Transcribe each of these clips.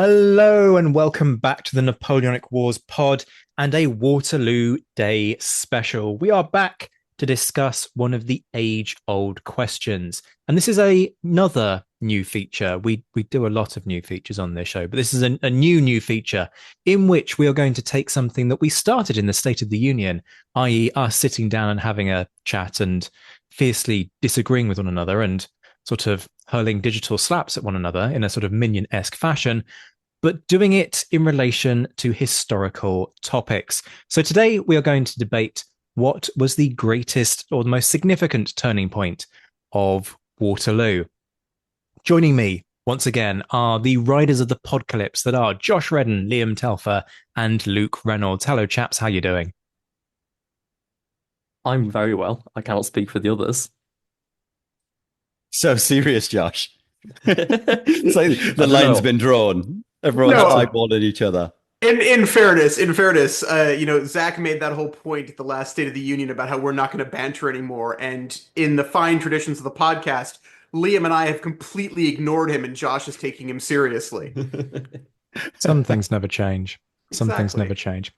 Hello and welcome back to the Napoleonic Wars pod and a Waterloo Day special. We are back to discuss one of the age-old questions. And this is another new feature. We do a lot of new features on this show, but this is a new feature in which we are going to take something that we started in the State of the Union, i.e. us sitting down and having a chat and fiercely disagreeing with one another and sort of hurling digital slaps at one another in a sort of minion-esque fashion, but doing it in relation to historical topics. So today we are going to debate what was the greatest or the most significant turning point of Waterloo. Joining me once again are the riders of the podcalypse that are Josh Redden, Liam Telfer, and Luke Reynolds. Hello, chaps. How you doing? I'm very well. I cannot speak for the others. So serious, Josh. It's like I the don't line's know. been drawn. Everyone's No, eyeballing each other. in fairness, Zach made that whole point at the last State of the Union about how we're not going to banter anymore. And in the fine traditions of the podcast, Liam and I have completely ignored him, and Josh is taking him seriously. Some things never change. Some things Exactly. never change.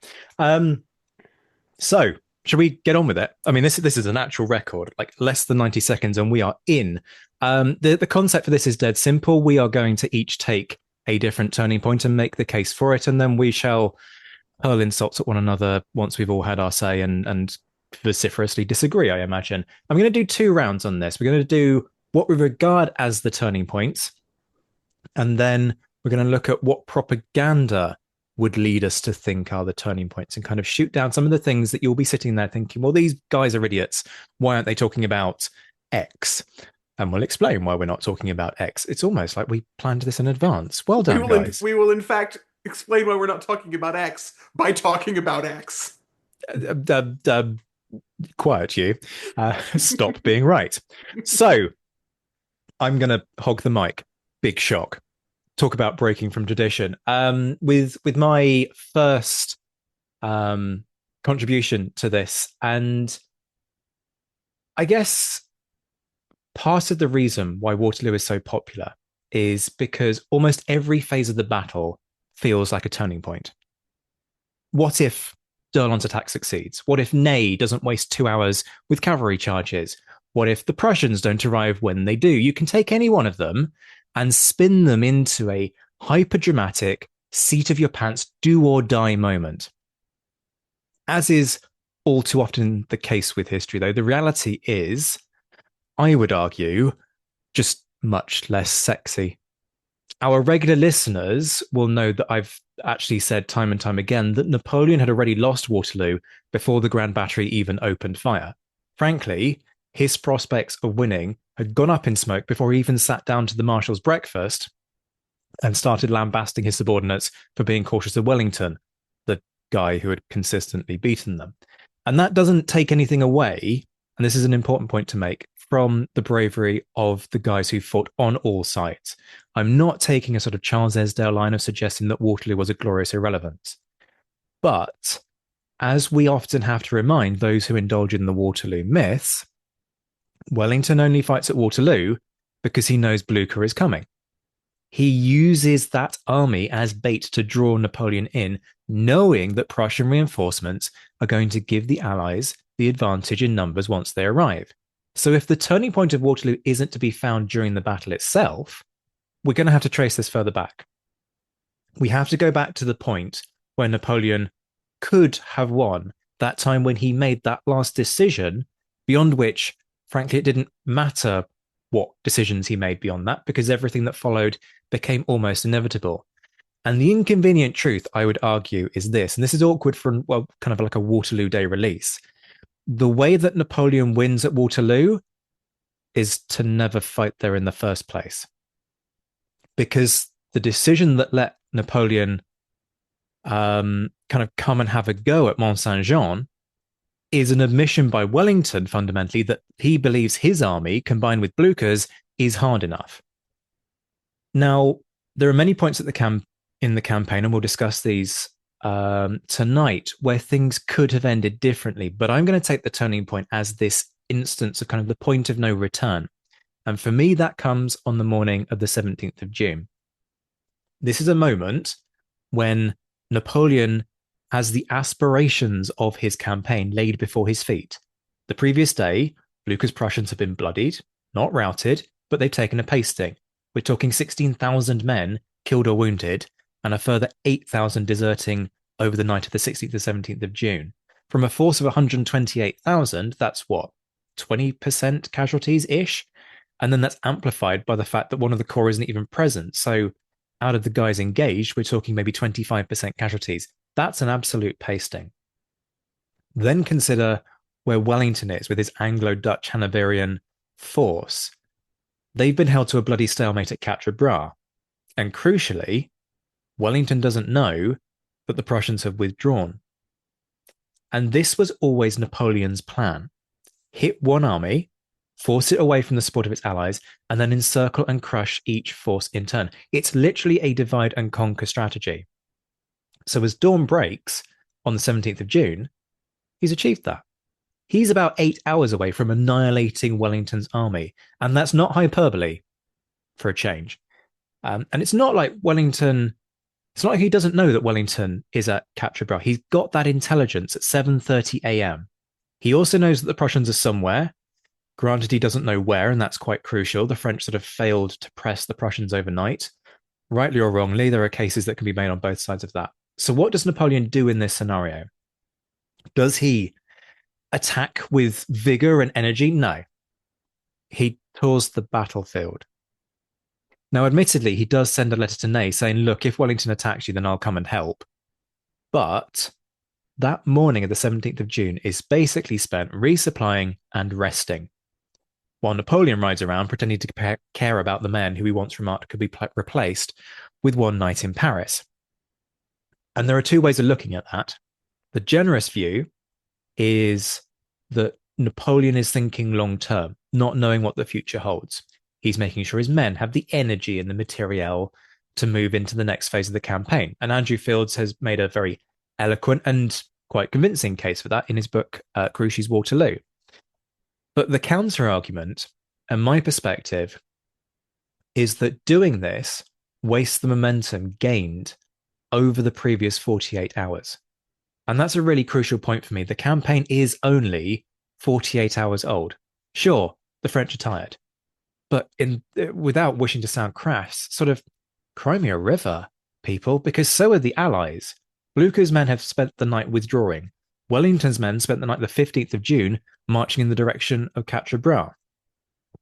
So should we get on with it? I mean, this is an actual record, like less than 90 seconds, and we are in. The concept for this is dead simple. We are going to each take a different turning point and make the case for it, and then we shall hurl insults at one another once we've all had our say and vociferously disagree, I imagine. I'm going to do 2 rounds on this. We're going to do what we regard as the turning points, and then we're going to look at what propaganda would lead us to think are the turning points and kind of shoot down some of the things that you'll be sitting there thinking, well, these guys are idiots. Why aren't they talking about X? And we'll explain why we're not talking about X. It's almost like we planned this in advance. Well done, guys. We will in fact explain why we're not talking about X by talking about X. Quiet, you. Stop being right. So I'm going to hog the mic. Big shock. Talk about breaking from tradition. With my first contribution to this, and I guess part of the reason why Waterloo is so popular is because almost every phase of the battle feels like a turning point. What if D'Erlon's attack succeeds? What if Ney doesn't waste 2 hours with cavalry charges? What if the Prussians don't arrive when they do? You can take any one of them and spin them into a hyper-dramatic, seat-of-your-pants, do-or-die moment. As is all too often the case with history, though, the reality is, I would argue, just much less sexy. Our regular listeners will know that I've actually said time and time again that Napoleon had already lost Waterloo before the Grand Battery even opened fire. Frankly, his prospects of winning had gone up in smoke before he even sat down to the Marshal's breakfast and started lambasting his subordinates for being cautious of Wellington, the guy who had consistently beaten them. And that doesn't take anything away, and this is an important point to make, from the bravery of the guys who fought on all sides. I'm not taking a sort of Charles Esdale line of suggesting that Waterloo was a glorious irrelevance. But as we often have to remind those who indulge in the Waterloo myths, Wellington only fights at Waterloo because he knows Blucher is coming. He uses that army as bait to draw Napoleon in, knowing that Prussian reinforcements are going to give the Allies the advantage in numbers once they arrive. So if the turning point of Waterloo isn't to be found during the battle itself, we're going to have to trace this further back. We have to go back to the point where Napoleon could have won, that time when he made that last decision, beyond which, frankly, it didn't matter what decisions he made beyond that, because everything that followed became almost inevitable. And the inconvenient truth, I would argue, is this, and this is awkward for, well, kind of like a Waterloo Day release. The way that Napoleon wins at Waterloo is to never fight there in the first place. Because the decision that let Napoleon kind of come and have a go at Mont-Saint-Jean is an admission by Wellington, fundamentally, that he believes his army, combined with Blucher's, is hard enough. Now, there are many points in the campaign, and we'll discuss these tonight, where things could have ended differently. But I'm going to take the turning point as this instance of kind of the point of no return. And for me, that comes on the morning of the 17th of June. This is a moment when Napoleon has the aspirations of his campaign laid before his feet. The previous day, Blucher's Prussians have been bloodied, not routed, but they've taken a pasting. We're talking 16,000 men killed or wounded, and a further 8,000 deserting over the night of the 16th to 17th of June. From a force of 128,000, that's what, 20% casualties-ish? And then that's amplified by the fact that one of the corps isn't even present. So out of the guys engaged, we're talking maybe 25% casualties. That's an absolute pasting. Then consider where Wellington is with his Anglo-Dutch Hanoverian force. They've been held to a bloody stalemate at Quatre Bras. And crucially, Wellington doesn't know that the Prussians have withdrawn. And this was always Napoleon's plan. Hit one army, force it away from the support of its allies, and then encircle and crush each force in turn. It's literally a divide and conquer strategy. So as dawn breaks on the 17th of June, he's achieved that. He's about 8 hours away from annihilating Wellington's army. And that's not hyperbole for a change. And it's not like Wellington, it's not like he doesn't know that Wellington is at Quatre Bras. He's got that intelligence at 7:30 a.m. He also knows that the Prussians are somewhere. Granted, he doesn't know where, and that's quite crucial. The French sort of failed to press the Prussians overnight. Rightly or wrongly, there are cases that can be made on both sides of that. So what does Napoleon do in this scenario? Does he attack with vigor and energy? No. He tours the battlefield. Now, admittedly, he does send a letter to Ney saying, look, if Wellington attacks you, then I'll come and help. But that morning of the 17th of June is basically spent resupplying and resting, while Napoleon rides around pretending to care about the men who he once remarked could be replaced with one night in Paris. And there are two ways of looking at that. The generous view is that Napoleon is thinking long term, not knowing what the future holds. He's making sure his men have the energy and the materiel to move into the next phase of the campaign. And Andrew Fields has made a very eloquent and quite convincing case for that in his book, Grushi's Waterloo. But the counter argument, and my perspective, is that doing this wastes the momentum gained over the previous 48 hours. And that's a really crucial point for me. The campaign is only 48 hours old. Sure, the French are tired, but without wishing to sound crass, sort of cry me a river, people, because so are the Allies. Blucher's men have spent the night withdrawing. Wellington's men spent the night the 15th of June marching in the direction of Quatre Bras.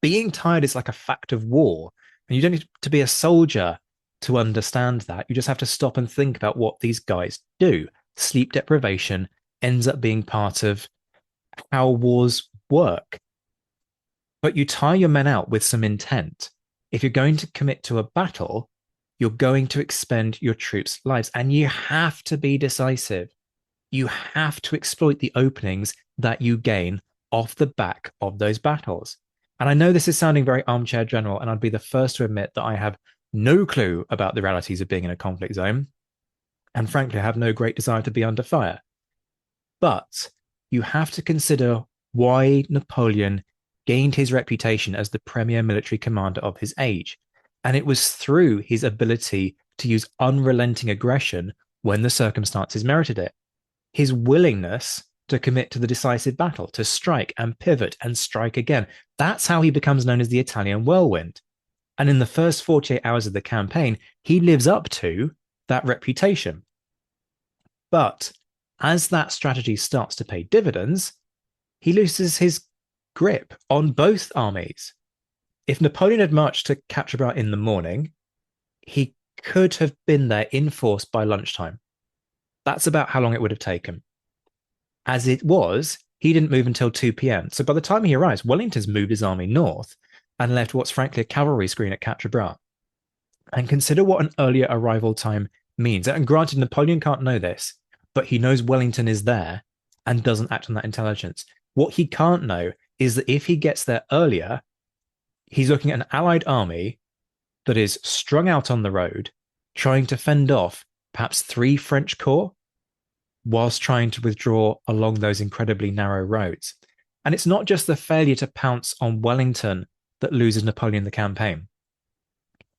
Being tired is like a fact of war, and you don't need to be a soldier to understand that. You just have to stop and think about what these guys do. Sleep deprivation ends up being part of how wars work. But you tire your men out with some intent. If you're going to commit to a battle, you're going to expend your troops' lives, and you have to be decisive. You have to exploit the openings that you gain off the back of those battles. And I know this is sounding very armchair general, and I'd be the first to admit that I have no clue about the realities of being in a conflict zone. And frankly, I have no great desire to be under fire. But you have to consider why Napoleon gained his reputation as the premier military commander of his age. And it was through his ability to use unrelenting aggression when the circumstances merited it. His willingness to commit to the decisive battle, to strike and pivot and strike again. That's how he becomes known as the Italian whirlwind. And in the first 48 hours of the campaign, he lives up to that reputation. But as that strategy starts to pay dividends, he loses his grip on both armies. If Napoleon had marched to Quatre Bras in the morning, he could have been there in force by lunchtime. That's about how long it would have taken. As it was, he didn't move until 2 p.m. So by the time he arrives, Wellington's moved his army north and left what's frankly a cavalry screen at Quatre Bras. And consider what an earlier arrival time means. And granted, Napoleon can't know this, but he knows Wellington is there and doesn't act on that intelligence. What he can't know is that if he gets there earlier, he's looking at an Allied army that is strung out on the road, trying to fend off perhaps 3 French corps, whilst trying to withdraw along those incredibly narrow roads. And it's not just the failure to pounce on Wellington that loses Napoleon the campaign,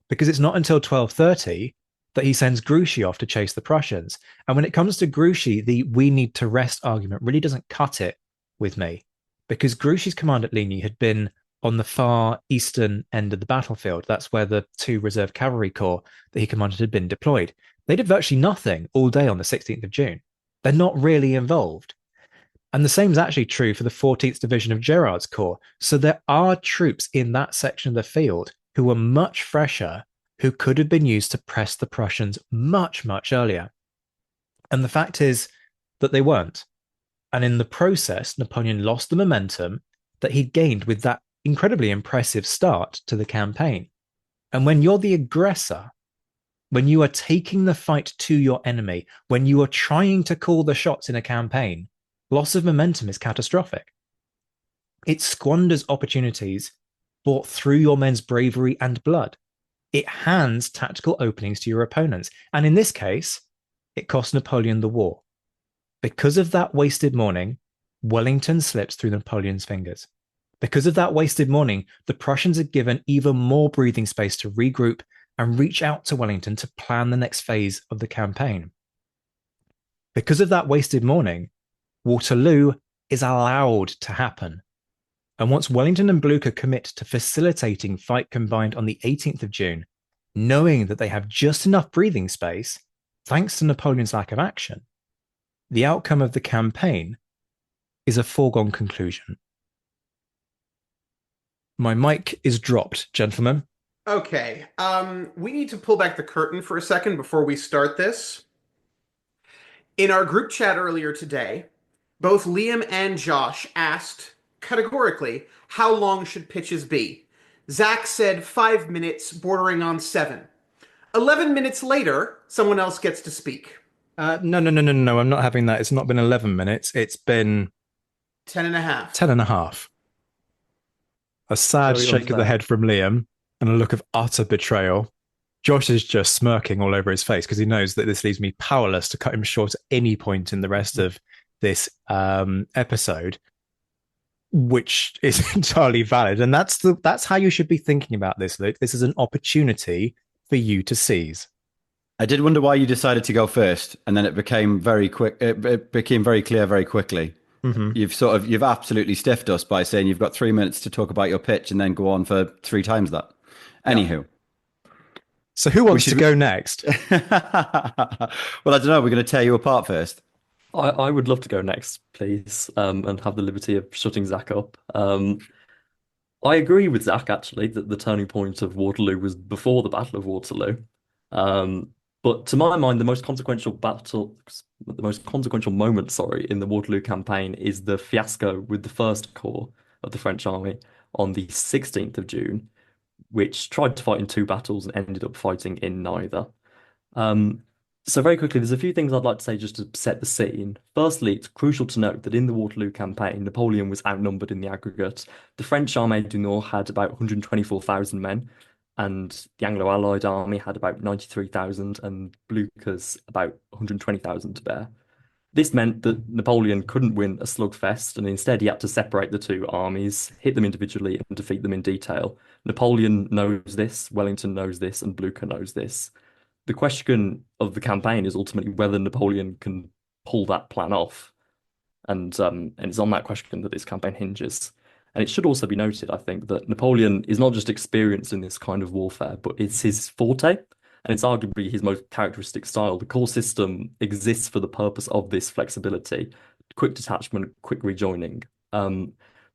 because it's not until 12:30 that he sends Grushi off to chase the Prussians. And when it comes to Grushi, the we need to rest argument really doesn't cut it with me, because Grushi's command at Ligny had been on the far eastern end of the battlefield. That's where the 2 reserve cavalry corps that he commanded had been deployed. They did virtually nothing all day on the 16th of June. They're not really involved. And the same is actually true for the 14th Division of Gerard's corps. So there are troops in that section of the field who were much fresher, who could have been used to press the Prussians much, much earlier. And the fact is that they weren't. And in the process, Napoleon lost the momentum that he'd gained with that incredibly impressive start to the campaign. And when you're the aggressor, when you are taking the fight to your enemy, when you are trying to call the shots in a campaign, loss of momentum is catastrophic. It squanders opportunities bought through your men's bravery and blood. It hands tactical openings to your opponents. And in this case, it cost Napoleon the war. Because of that wasted morning, Wellington slips through Napoleon's fingers. Because of that wasted morning, the Prussians are given even more breathing space to regroup and reach out to Wellington to plan the next phase of the campaign. Because of that wasted morning, Waterloo is allowed to happen. And once Wellington and Blucher commit to facilitating fight combined on the 18th of June, knowing that they have just enough breathing space, thanks to Napoleon's lack of action, the outcome of the campaign is a foregone conclusion. My mic is dropped, gentlemen. Okay, we need to pull back the curtain for a second before we start this. In our group chat earlier today, both Liam and Josh asked categorically, how long should pitches be? Zach said 5 minutes, bordering on 7. 11 minutes later, someone else gets to speak. No, I'm not having that. It's not been 11 minutes. It's been 10 and a half. 10 and a half. A sad shake of the head from Liam and a look of utter betrayal. Josh is just smirking all over his face because he knows that this leaves me powerless to cut him short at any point in the rest of this episode, which is entirely valid. And that's how you should be thinking about this, Luke. This is an opportunity for you to seize. I did wonder why you decided to go first, and then it became very quick. It became very clear very quickly. Mm-hmm. You've absolutely stiffed us by saying you've got 3 minutes to talk about your pitch and then go on for 3 times that. Anywho. So who wants to go next? Well, I don't know. We're going to tear you apart first. I would love to go next, please, and have the liberty of shutting Zach up. I agree with Zach, actually, that the turning point of Waterloo was before the Battle of Waterloo. But to my mind, the most consequential moment, in the Waterloo campaign is the fiasco with the First Corps of the French army on the 16th of June, which tried to fight in 2 battles and ended up fighting in neither. So very quickly, there's a few things I'd like to say just to set the scene. Firstly, it's crucial to note that in the Waterloo campaign, Napoleon was outnumbered in the aggregate. The French Armée du Nord had about 124,000 men, and the Anglo-Allied army had about 93,000, and Blucher's about 120,000 to bear. This meant that Napoleon couldn't win a slugfest, and instead he had to separate the 2 armies, hit them individually, and defeat them in detail. Napoleon knows this, Wellington knows this, and Blucher knows this. The question of the campaign is ultimately whether Napoleon can pull that plan off. And it's on that question that this campaign hinges. And it should also be noted, I think, that Napoleon is not just experienced in this kind of warfare, but it's his forte, and it's arguably his most characteristic style. The core system exists for the purpose of this flexibility, quick detachment, quick rejoining.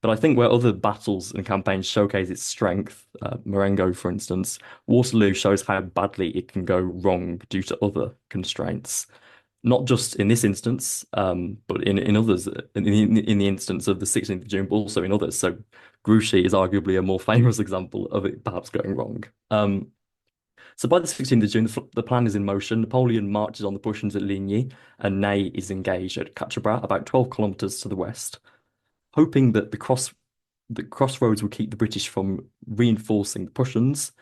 But I think where other battles and campaigns showcase its strength, Marengo, for instance, Waterloo shows how badly it can go wrong due to other constraints. Not just in this instance, but in others, in the instance of the 16th of June, but also in others. So Grushi is arguably a more famous example of it perhaps going wrong. So by the 16th of June, the plan is in motion. Napoleon marches on the Prussians at Ligny, and Ney is engaged at Quatre Bras, about 12 kilometers to the west, hoping that the crossroads will keep the British from reinforcing the Prussians.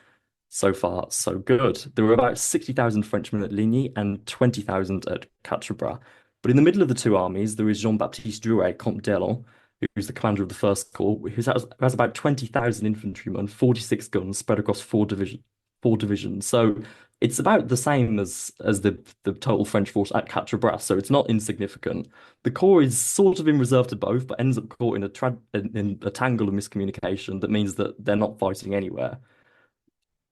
So far, so good. There were about 60,000 Frenchmen at Ligny and 20,000 at Quatre Bras. But in the middle of the 2 armies, there is Jean-Baptiste Drouet, Comte d'Erlon, who's the commander of the First Corps, who has about 20,000 infantrymen, 46 guns spread across 4 divisions. So It's about the same as the total French force at Quatre Bras, so it's not insignificant. The corps is sort of in reserve to both, but ends up caught in in a tangle of miscommunication that means that they're not fighting anywhere.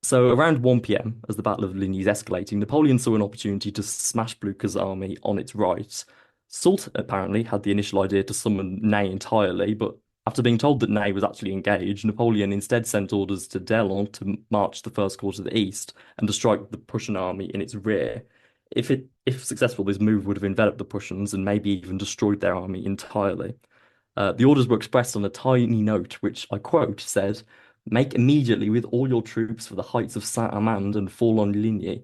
So around 1 p.m., as the Battle of Ligny is escalating, Napoleon saw an opportunity to smash Blucher's army on its right. Soult apparently had the initial idea to summon Ney entirely, but after being told that Ney was actually engaged, Napoleon instead sent orders to D'Erlon to march the First Corps to the east and to strike the Prussian army in its rear. If successful, this move would have enveloped the Prussians and maybe even destroyed their army entirely. The orders were expressed on a tiny note, which I quote said, "Make immediately with all your troops for the heights of Saint-Amand and fall on Ligny."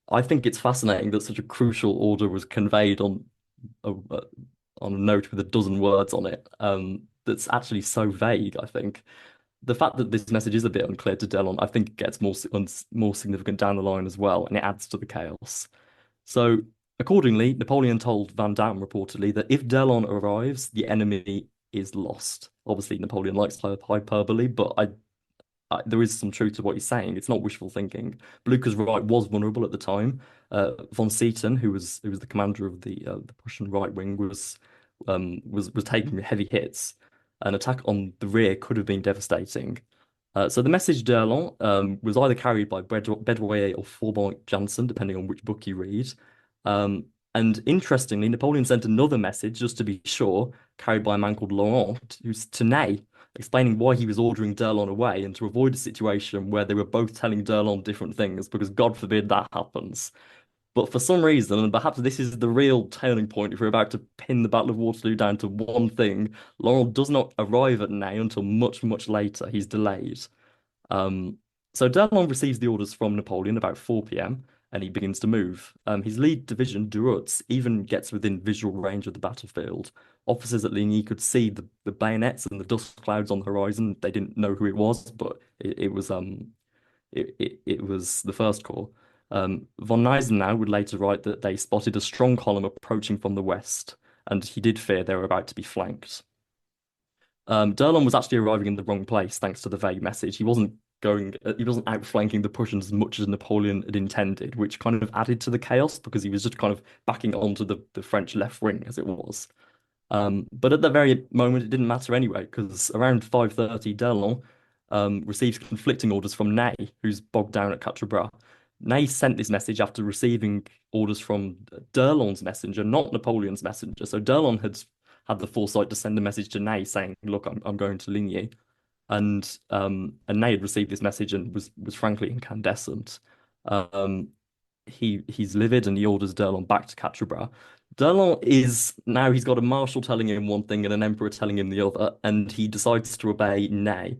I think it's fascinating that such a crucial order was conveyed a, on a note with a dozen words on it. That's actually so vague, I think. The fact that this message is a bit unclear to Delon, I think it gets more significant down the line as well, and it adds to the chaos. So, accordingly, Napoleon told Van Damme reportedly that if Delon arrives, the enemy is lost. Obviously, Napoleon likes hyperbole, but there is some truth to what he's saying. It's not wishful thinking. Blucher's right was vulnerable at the time. Von Zieten, who was the commander of the Prussian right wing, was taking heavy hits. An attack on the rear could have been devastating. So the message d'Erlon was either carried by Bedouin or Faubourg Janssen, depending on which book you read. And interestingly, Napoleon sent another message, just to be sure, carried by a man called Laurent, who's to Ney, explaining why he was ordering D'Erlon away and to avoid a situation where they were both telling D'Erlon different things, because God forbid that happens. But for some reason, and perhaps this is the real turning point if we're about to pin the Battle of Waterloo down to one thing, Laurent does not arrive at Ney until much, much later. He's delayed. Um, so D'Erlon receives the orders from Napoleon about 4 p.m. and he begins to move. His lead division, Durutz, even gets within visual range of the battlefield. Officers at Ligny could see the bayonets and the dust clouds on the horizon. They didn't know who it was, but it was the First Corps. Von Gneisenau would later write that they spotted a strong column approaching from the west, and he did fear they were about to be flanked. D'Erlon was actually arriving in the wrong place thanks to the vague message. He wasn't outflanking the Prussians as much as Napoleon had intended, which kind of added to the chaos because he was just kind of backing onto the French left wing as it was. But at the very moment, it didn't matter anyway, because around 5:30, D'Erlon receives conflicting orders from Ney, who's bogged down at Quatre Bras. Ney sent this message after receiving orders from D'Erlon's messenger, not Napoleon's messenger. So D'Erlon had the foresight to send a message to Ney saying, "Look, I'm going to Ligny," and Ney had received this message and was frankly incandescent. He's livid and he orders D'Erlon back to Quatre Bras. D'Erlon he's got a marshal telling him one thing and an emperor telling him the other, and he decides to obey Ney.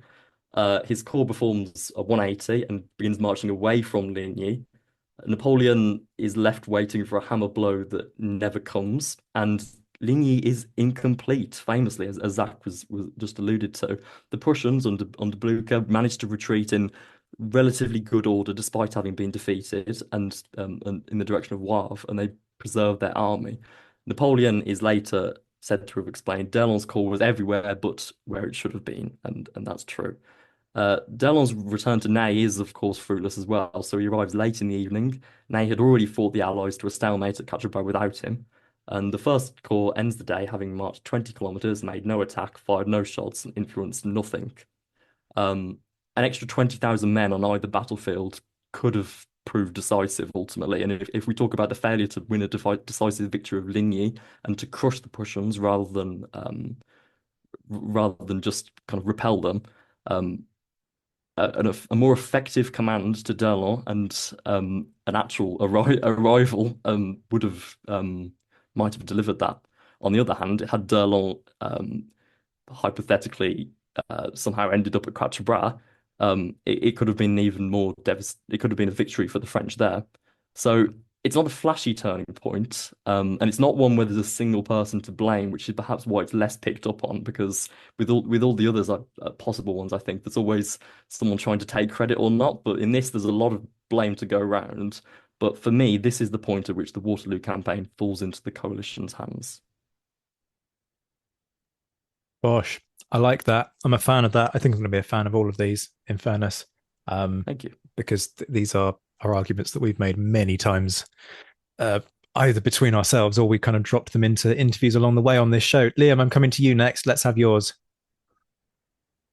His corps performs a 180 and begins marching away from Ligny. Napoleon is left waiting for a hammer blow that never comes, and Ligny is incomplete, famously, as Zach was just alluded to. The Prussians under Blucher managed to retreat in relatively good order despite having been defeated and in the direction of Wavre, and they preserved their army. Napoleon is later said to have explained D'Erlon's corps was everywhere but where it should have been, and that's true. D'Erlon's return to Ney is, of course, fruitless as well, so he arrives late in the evening. Ney had already fought the Allies to a stalemate at Quatre Bras without him, and the First Corps ends the day having marched 20 kilometers, made no attack, fired no shots, and influenced nothing. An extra 20,000 men on either battlefield could have proved decisive ultimately, and if we talk about the failure to win a decisive victory of Ligny and to crush the Prussians rather than just kind of repel them, a more effective command to D'Erlon and an actual arrival might have delivered that. On the other hand, had D'Erlon hypothetically somehow ended up at Quatre Bras, it could have been even more it could have been a victory for the French there. So it's not a flashy turning point, and it's not one where there's a single person to blame, which is perhaps why it's less picked up on, because with all the others possible ones, I think there's always someone trying to take credit or not. But in this, there's a lot of blame to go around. But for me, this is the point at which the Waterloo campaign falls into the coalition's hands. Gosh, I like that. I'm a fan of that. I think I'm going to be a fan of all of these, in fairness. Thank you. Because these are are arguments that we've made many times, either between ourselves or we kind of dropped them into interviews along the way on this show. Liam, I'm coming to you next. Let's have yours.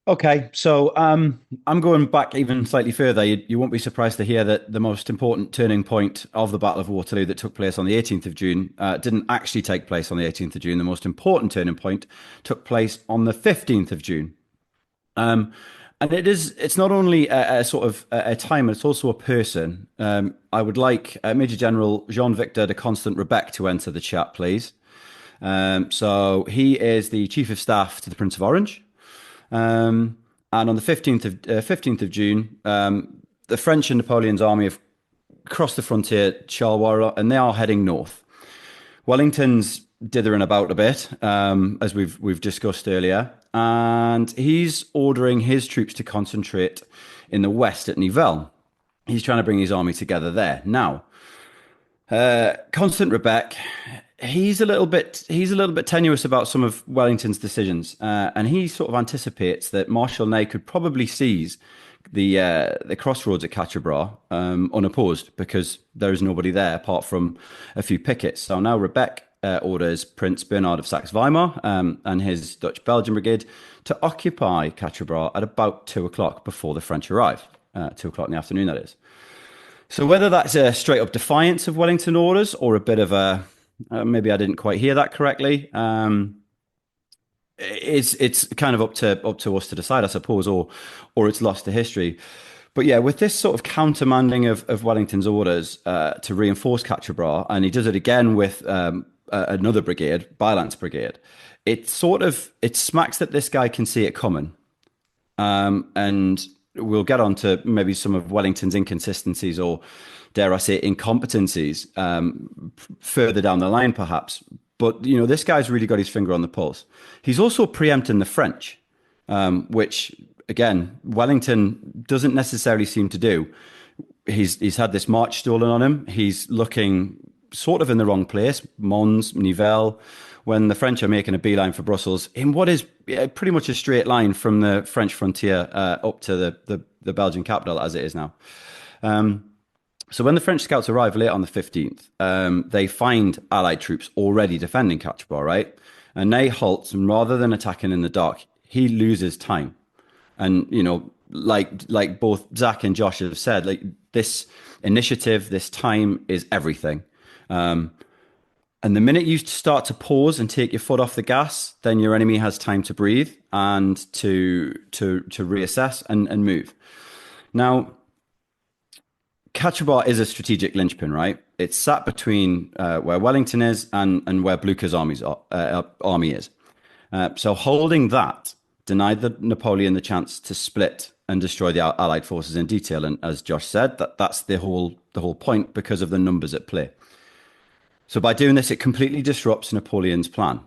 Okay, so I'm going back even slightly further. You won't be surprised to hear that the most important turning point of the Battle of Waterloo that took place on the 18th of June didn't actually take place on the 18th of June. The most important turning point took place on the 15th of June. And it's not only a sort of a time, it's also a person. I would like Major General Jean-Victor de Constant-Rebecque to enter the chat, please. So he is the Chief of Staff to the Prince of Orange. And on the 15th of June, the French and Napoleon's army have crossed the frontier, Charleroi, and they are heading north. Wellington's dithering about a bit, as we've discussed earlier, and he's ordering his troops to concentrate in the west at Nivelles. He's trying to bring his army together there. Now, Constant-Rebecque, he's a little bit tenuous about some of Wellington's decisions, and he sort of anticipates that Marshal Ney could probably seize the crossroads at Quatre Bras unopposed, because there is nobody there apart from a few pickets. So now Rebecque orders Prince Bernhard of Saxe-Weimar and his Dutch-Belgian brigade to occupy Quatre Bras at about 2 o'clock before the French arrive. 2 o'clock in the afternoon, that is. So whether that's a straight up defiance of Wellington orders or a bit of a maybe I didn't quite hear that correctly, it's kind of up to us to decide, I suppose, or it's lost to history. But yeah, with this sort of countermanding of Wellington's orders to reinforce Quatre Bras, and he does it again with another brigade, Bylands Brigade, it smacks that this guy can see it coming. And we'll get on to maybe some of Wellington's inconsistencies, or dare I say incompetencies, further down the line perhaps. But, this guy's really got his finger on the pulse. He's also preempting the French, which, again, Wellington doesn't necessarily seem to do. He's had this march stolen on him. He's looking sort of in the wrong place, Mons, Nivelles, when the French are making a beeline for Brussels in what is pretty much a straight line from the French frontier up to the Belgian capital as it is now. So when the French scouts arrive late on the 15th, they find Allied troops already defending Quatre Bras, right? And Ney halts, and rather than attacking in the dark, he loses time. And, like both Zach and Josh have said, like this initiative, this time is everything. And the minute you start to pause and take your foot off the gas, then your enemy has time to breathe and to reassess and move. Now, Quatre Bras is a strategic linchpin, right? It's sat between where Wellington is and where Blucher's army is. So holding that denied Napoleon the chance to split and destroy the Allied forces in detail. And as Josh said, that's the whole point because of the numbers at play. So by doing this, it completely disrupts Napoleon's plan.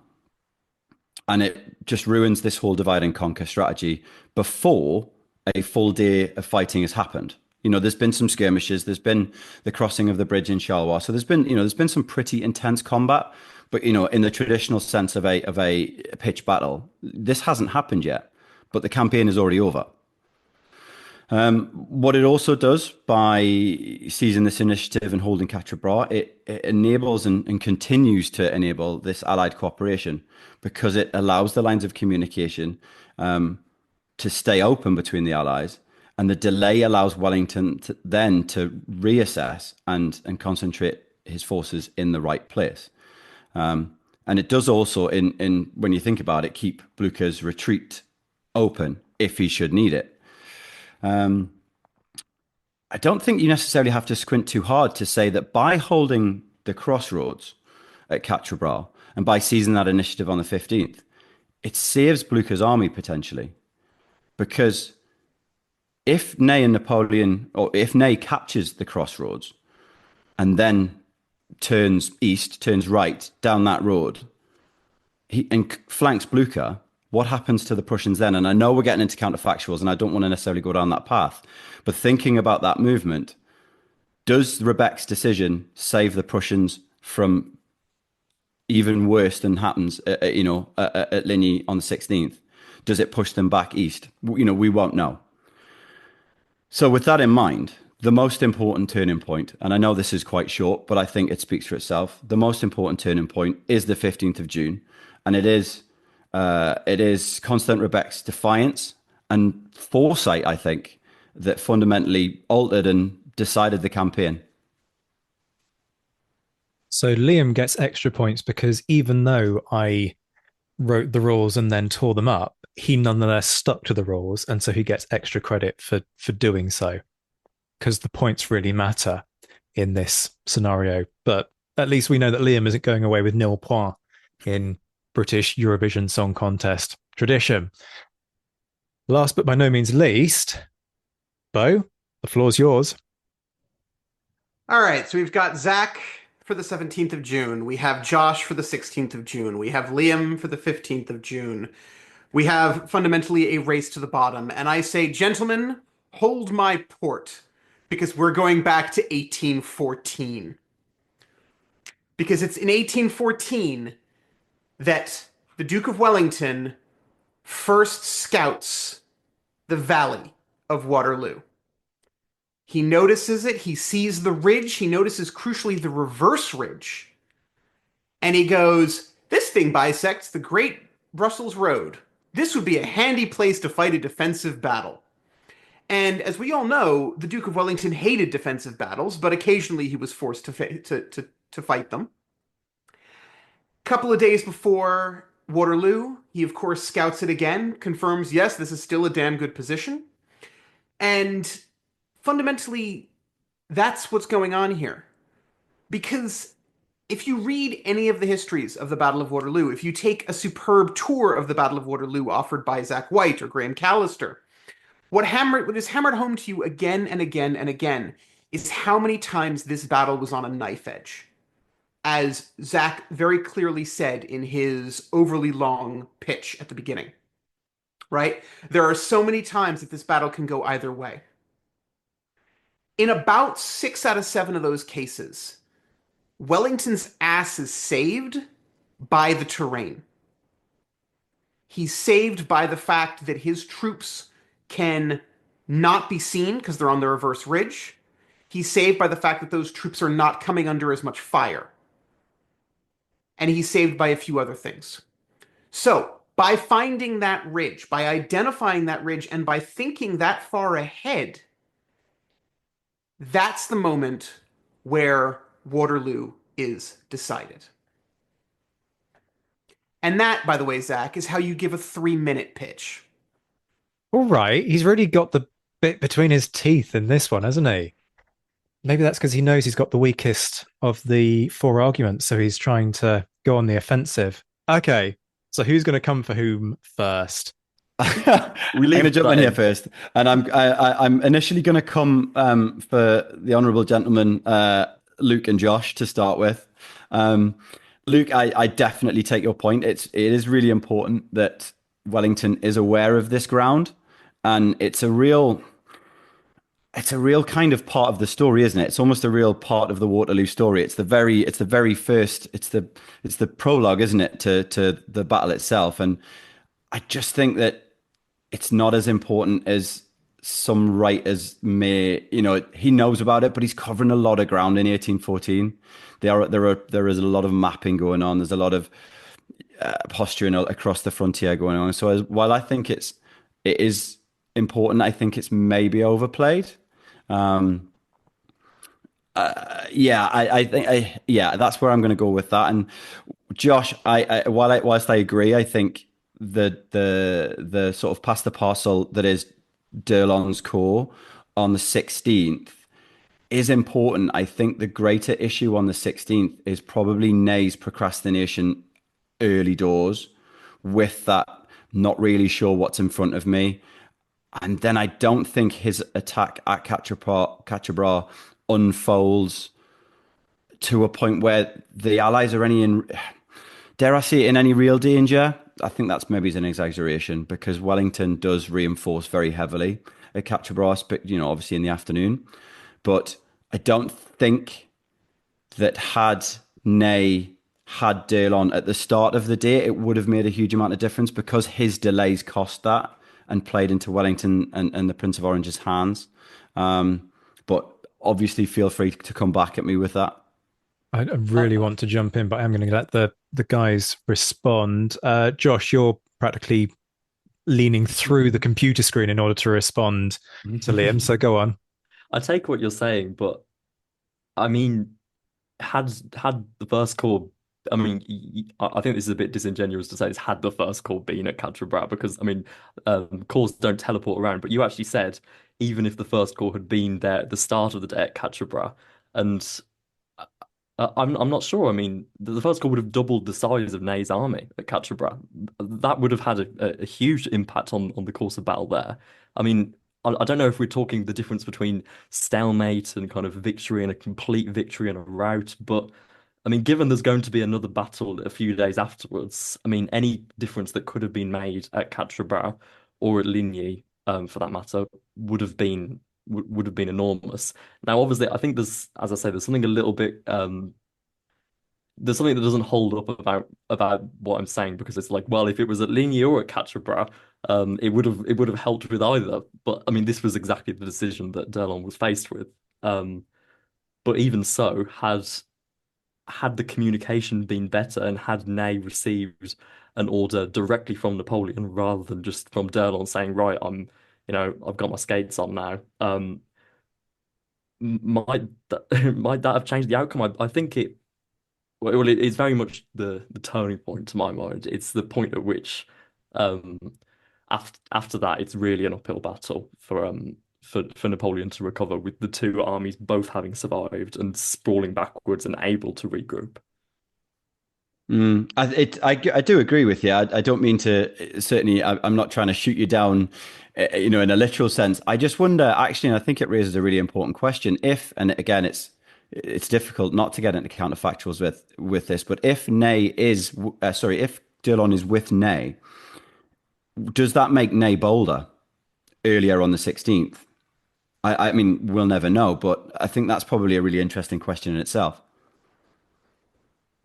And it just ruins this whole divide and conquer strategy before a full day of fighting has happened. There's been some skirmishes. There's been the crossing of the bridge in Charleroi. So there's been some pretty intense combat. But, in the traditional sense of a pitched battle, this hasn't happened yet. But the campaign is already over. What it also does by seizing this initiative and holding Quatre Bras, it enables and continues to enable this Allied cooperation, because it allows the lines of communication to stay open between the Allies, and the delay allows Wellington to reassess and concentrate his forces in the right place. And it does also, in when you think about it, keep Blucher's retreat open if he should need it. I don't think you necessarily have to squint too hard to say that by holding the crossroads at Quatre Bras and by seizing that initiative on the 15th, it saves Blucher's army potentially. Because if Ney and Napoleon, or if Ney captures the crossroads and then turns east, turns right down that road, and flanks Blucher, what happens to the Prussians then? And I know we're getting into counterfactuals, and I don't want to necessarily go down that path. But thinking about that movement, does Rebecque's decision save the Prussians from even worse than happens, at Ligny on the 16th? Does it push them back east? We won't know. So with that in mind, the most important turning point, and I know this is quite short, but I think it speaks for itself. The most important turning point is the 15th of June, and it is Constant Rebec's defiance and foresight, I think, that fundamentally altered and decided the campaign. So Liam gets extra points because even though I wrote the rules and then tore them up, he nonetheless stuck to the rules, and so he gets extra credit for doing so, because the points really matter in this scenario. But at least we know that Liam isn't going away with nil points in British Eurovision Song Contest tradition. Last but by no means least, Bo, the floor's yours. All right, so we've got Zach for the 17th of June. We have Josh for the 16th of June. We have Liam for the 15th of June. We have fundamentally a race to the bottom. And I say, gentlemen, hold my port, because we're going back to 1814. Because it's in 1814 that the Duke of Wellington first scouts the valley of Waterloo. He notices it, he sees the ridge, he notices crucially the reverse ridge, and he goes, this thing bisects the Great Brussels Road. This would be a handy place to fight a defensive battle. And as we all know, the Duke of Wellington hated defensive battles, but occasionally he was forced to fight them. A couple of days before Waterloo, he of course scouts it again, confirms, yes, this is still a damn good position. And fundamentally, that's what's going on here. Because if you read any of the histories of the Battle of Waterloo, if you take a superb tour of the Battle of Waterloo offered by Zach White or Graham Callister, what is hammered home to you again and again and again is how many times this battle was on a knife edge. As Zach very clearly said in his overly long pitch at the beginning, right? There are so many times that this battle can go either way. In about 6 out of 7 of those cases, Wellington's ass is saved by the terrain. He's saved by the fact that his troops can not be seen because they're on the reverse ridge. He's saved by the fact that those troops are not coming under as much fire. And he's saved by a few other things. So, by finding that ridge, by identifying that ridge, and by thinking that far ahead, that's the moment where Waterloo is decided. And that, by the way, Zach, is how you give a 3-minute pitch. All right. He's really got the bit between his teeth in this one, hasn't he? Maybe that's because he knows he's got the weakest of the 4 arguments, so he's trying to go on the offensive. Okay, so who's going to come for whom first? I'm going to jump in here first, and I'm initially going to come for the honourable gentlemen, Luke and Josh, to start with. Luke, I definitely take your point. It is really important that Wellington is aware of this ground, and it's a real kind of part of the story, isn't it? It's almost a real part of the Waterloo story. It's the very first. It's the prologue, isn't it, to the battle itself? And I just think that it's not as important as some writers may. He knows about it, but he's covering a lot of ground in 1814. There is a lot of mapping going on. There's a lot of posturing across the frontier going on. So while I think it is important, I think it's maybe overplayed. I think that's where I'm going to go with that. And Josh, whilst I agree, I think the sort of past the parcel that is D'Erlon's core on the 16th is important. I think the greater issue on the 16th is probably Ney's procrastination early doors, with that not really sure what's in front of me. And then I don't think his attack at Quatre Bras unfolds to a point where the Allies are dare I say, in any real danger. I think that's maybe an exaggeration, because Wellington does reinforce very heavily at Quatre Bras, but obviously in the afternoon. But I don't think that had Ney had D'Erlon at the start of the day, it would have made a huge amount of difference, because his delays cost that and played into Wellington and the Prince of Orange's hands. But obviously feel free to come back at me with that. I really want to jump in, but I'm going to let the guys respond. Josh, you're practically leaning through the computer screen in order to respond to Liam. So go on. I take what you're saying, but I mean, had the first corps, I mean, I think this is a bit disingenuous to say this, had the first corps been at Quatre Bras, because I mean, corps don't teleport around, but you actually said even if the first corps had been there at the start of the day at Quatre Bras, and I'm not sure. I mean, the first corps would have doubled the size of Ney's army at Quatre Bras. That would have had a huge impact on the course of battle there. I mean, I don't know if we're talking the difference between stalemate and kind of victory and a complete victory and a rout, but I mean, given there's going to be another battle a few days afterwards, I mean, any difference that could have been made at Quatre Bras or at Ligny, for that matter, would have been enormous. Now, obviously, I think as I say, there's something a little bit there's something that doesn't hold up about what I'm saying, because it's like, well, if it was at Ligny or at Quatre Bras, it would have helped with either. But I mean, this was exactly the decision that D'Erlon was faced with. But even so, had the communication been better, and had Ney received an order directly from Napoleon rather than just from D'Erlon saying, right, I've got my skates on now. Might that have changed the outcome? I think it's very much the turning point to my mind. It's the point at which, um, after that, it's really an uphill battle for Napoleon to recover, with the two armies both having survived and sprawling backwards and able to regroup. I do agree with you. I don't mean to, certainly, I'm not trying to shoot you down, in a literal sense. I just wonder, actually, and I think it raises a really important question. If, and again, it's difficult not to get into counterfactuals with this, but if if D'Erlon is with Ney, does that make Ney bolder earlier on the 16th? I mean, we'll never know, but I think that's probably a really interesting question in itself.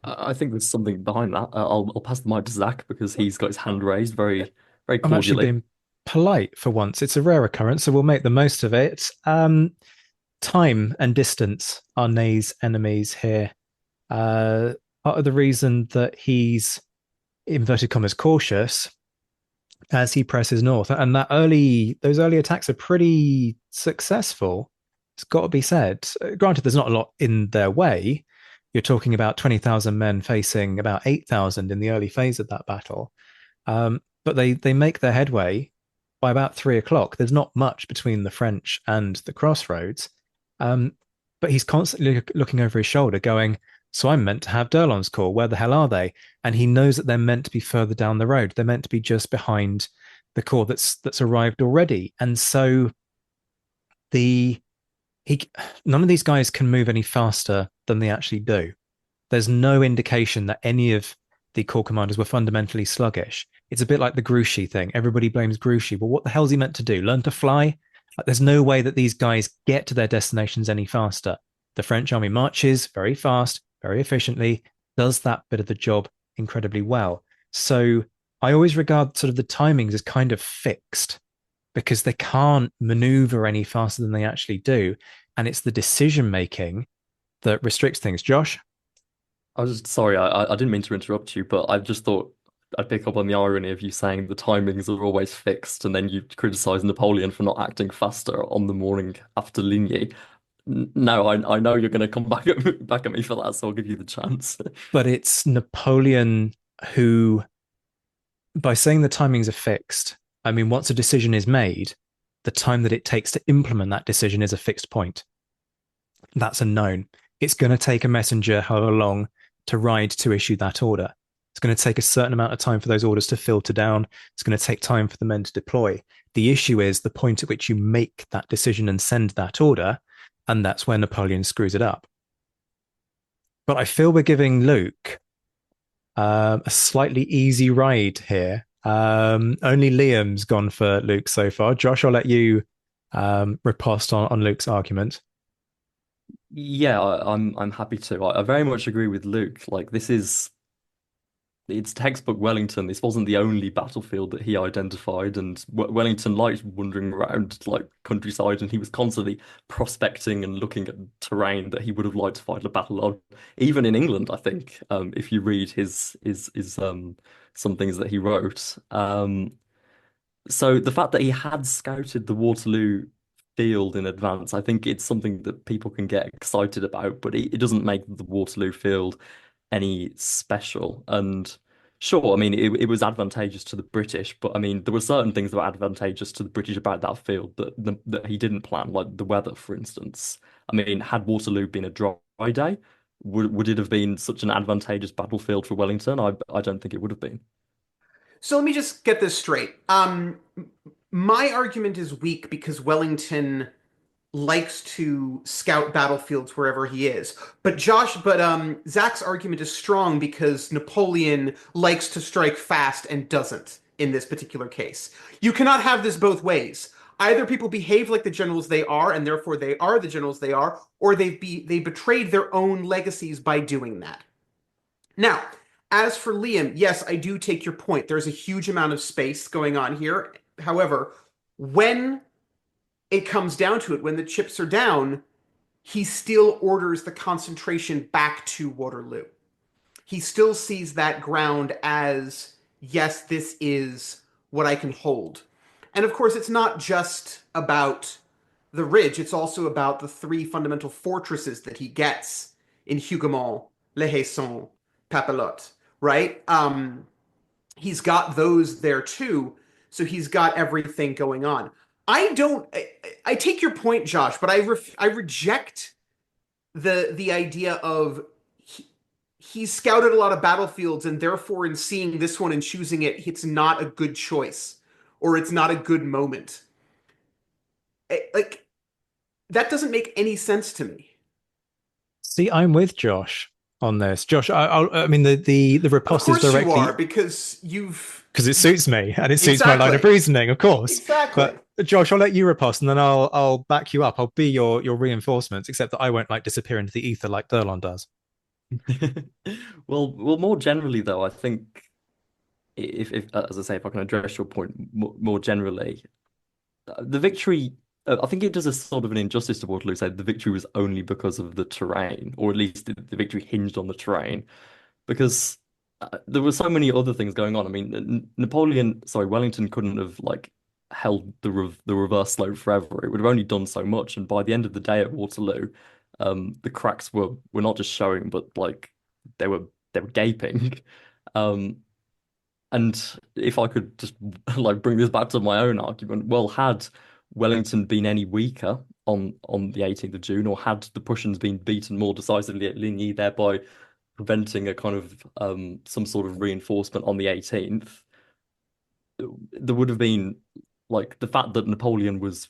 I think there's something behind that. I'll pass the mic to Zach, because he's got his hand raised very, very I'm actually cordially. being polite for once. It's a rare occurrence, so we'll make the most of it. Time and distance are Ney's enemies here. Part of the reason that he's, inverted commas, cautious as he presses north, and those early attacks are pretty successful. It's got to be said. Granted, there's not a lot in their way. You're talking about 20,000 men facing about 8,000 in the early phase of that battle. But they make their headway by about 3 o'clock. There's not much between the French and the crossroads. But he's constantly looking over his shoulder going, so I'm meant to have D'Erlon's corps. Where the hell are they? And he knows that they're meant to be further down the road. They're meant to be just behind the corps that's arrived already. And so none of these guys can move any faster than they actually do. There's no indication that any of the corps commanders were fundamentally sluggish. It's a bit like the Grushi thing. Everybody blames Grushi. Well, what the hell's he meant to do? Learn to fly? There's no way that these guys get to their destinations any faster. The French army marches very fast, very efficiently, does that bit of the job incredibly well. So I always regard sort of the timings as kind of fixed, because they can't maneuver any faster than they actually do. And it's the decision making that restricts things. Josh? I was just sorry, I didn't mean to interrupt you, but I just thought I'd pick up on the irony of you saying the timings are always fixed, and then you criticize Napoleon for not acting faster on the morning after Ligny. No, I know you're going to come back at me for that, so I'll give you the chance. But it's Napoleon who, by saying the timings are fixed, I mean, once a decision is made, the time that it takes to implement that decision is a fixed point. That's a known. It's going to take a messenger however long to ride to issue that order. It's going to take a certain amount of time for those orders to filter down. It's going to take time for the men to deploy. The issue is the point at which you make that decision and send that order, and that's where Napoleon screws it up. But I feel we're giving Luke a slightly easy ride here. Only Liam's gone for Luke so far. Josh, I'll let you riposte on Luke's argument. Yeah, I'm happy to. I very much agree with Luke. Like, this is it's textbook Wellington. This wasn't the only battlefield that he identified, and Wellington liked wandering around like countryside, and he was constantly prospecting and looking at terrain that he would have liked to fight a battle on. Even in England, I think, if you read his some things that he wrote. So the fact that he had scouted the Waterloo field in advance, I think it's something that people can get excited about, but it doesn't make the Waterloo field any special. And sure, I mean, it was advantageous to the British, but I mean, there were certain things that were advantageous to the British about that field that he didn't plan, like the weather, for instance. I mean, had Waterloo been a dry day, would it have been such an advantageous battlefield for Wellington? I don't think it would have been. So let me just get this straight. My argument is weak because Wellington likes to scout battlefields wherever he is. But Zach's argument is strong because Napoleon likes to strike fast and doesn't in this particular case. You cannot have this both ways. Either people behave like the generals they are, and therefore they are the generals they are, or they betrayed their own legacies by doing that. Now, as for Liam, yes, I do take your point. There's a huge amount of space going on here. However, when it comes down to it, when the chips are down, he still orders the concentration back to Waterloo. He still sees that ground as, yes, this is what I can hold. And of course, it's not just about the ridge, it's also about the three fundamental fortresses that he gets in Hougoumont, Le Haisson, Papelotte, right? He's got those there too, so he's got everything going on. I take your point, Josh, but I reject the idea of he's scouted a lot of battlefields, and therefore in seeing this one and choosing it, it's not a good choice or it's not a good moment. Like, that doesn't make any sense to me. See, I'm with Josh on this. Josh, I mean the riposte is Of course directly you are, because it suits me and it suits my line of Exactly. reasoning, of course. Exactly. But Josh, I'll let you riposte, and then I'll back you up. I'll be your reinforcements, except that I won't like disappear into the ether like Thurlon does. Well, more generally though, I think if as I say, if I can address your point more generally, the victory, I think it does a sort of an injustice to Waterloo, say the victory was only because of the terrain, or at least the victory hinged on the terrain, because there were so many other things going on. I mean, Wellington couldn't have like held the reverse slope forever. It would have only done so much, and by the end of the day at Waterloo, the cracks were not just showing, but like they were gaping. And if I could just like bring this back to my own argument, well, had Wellington been any weaker on the 18th of June, or had the Prussians been beaten more decisively at Ligny, thereby preventing a kind of some sort of reinforcement on the 18th, there would have been like the fact that Napoleon was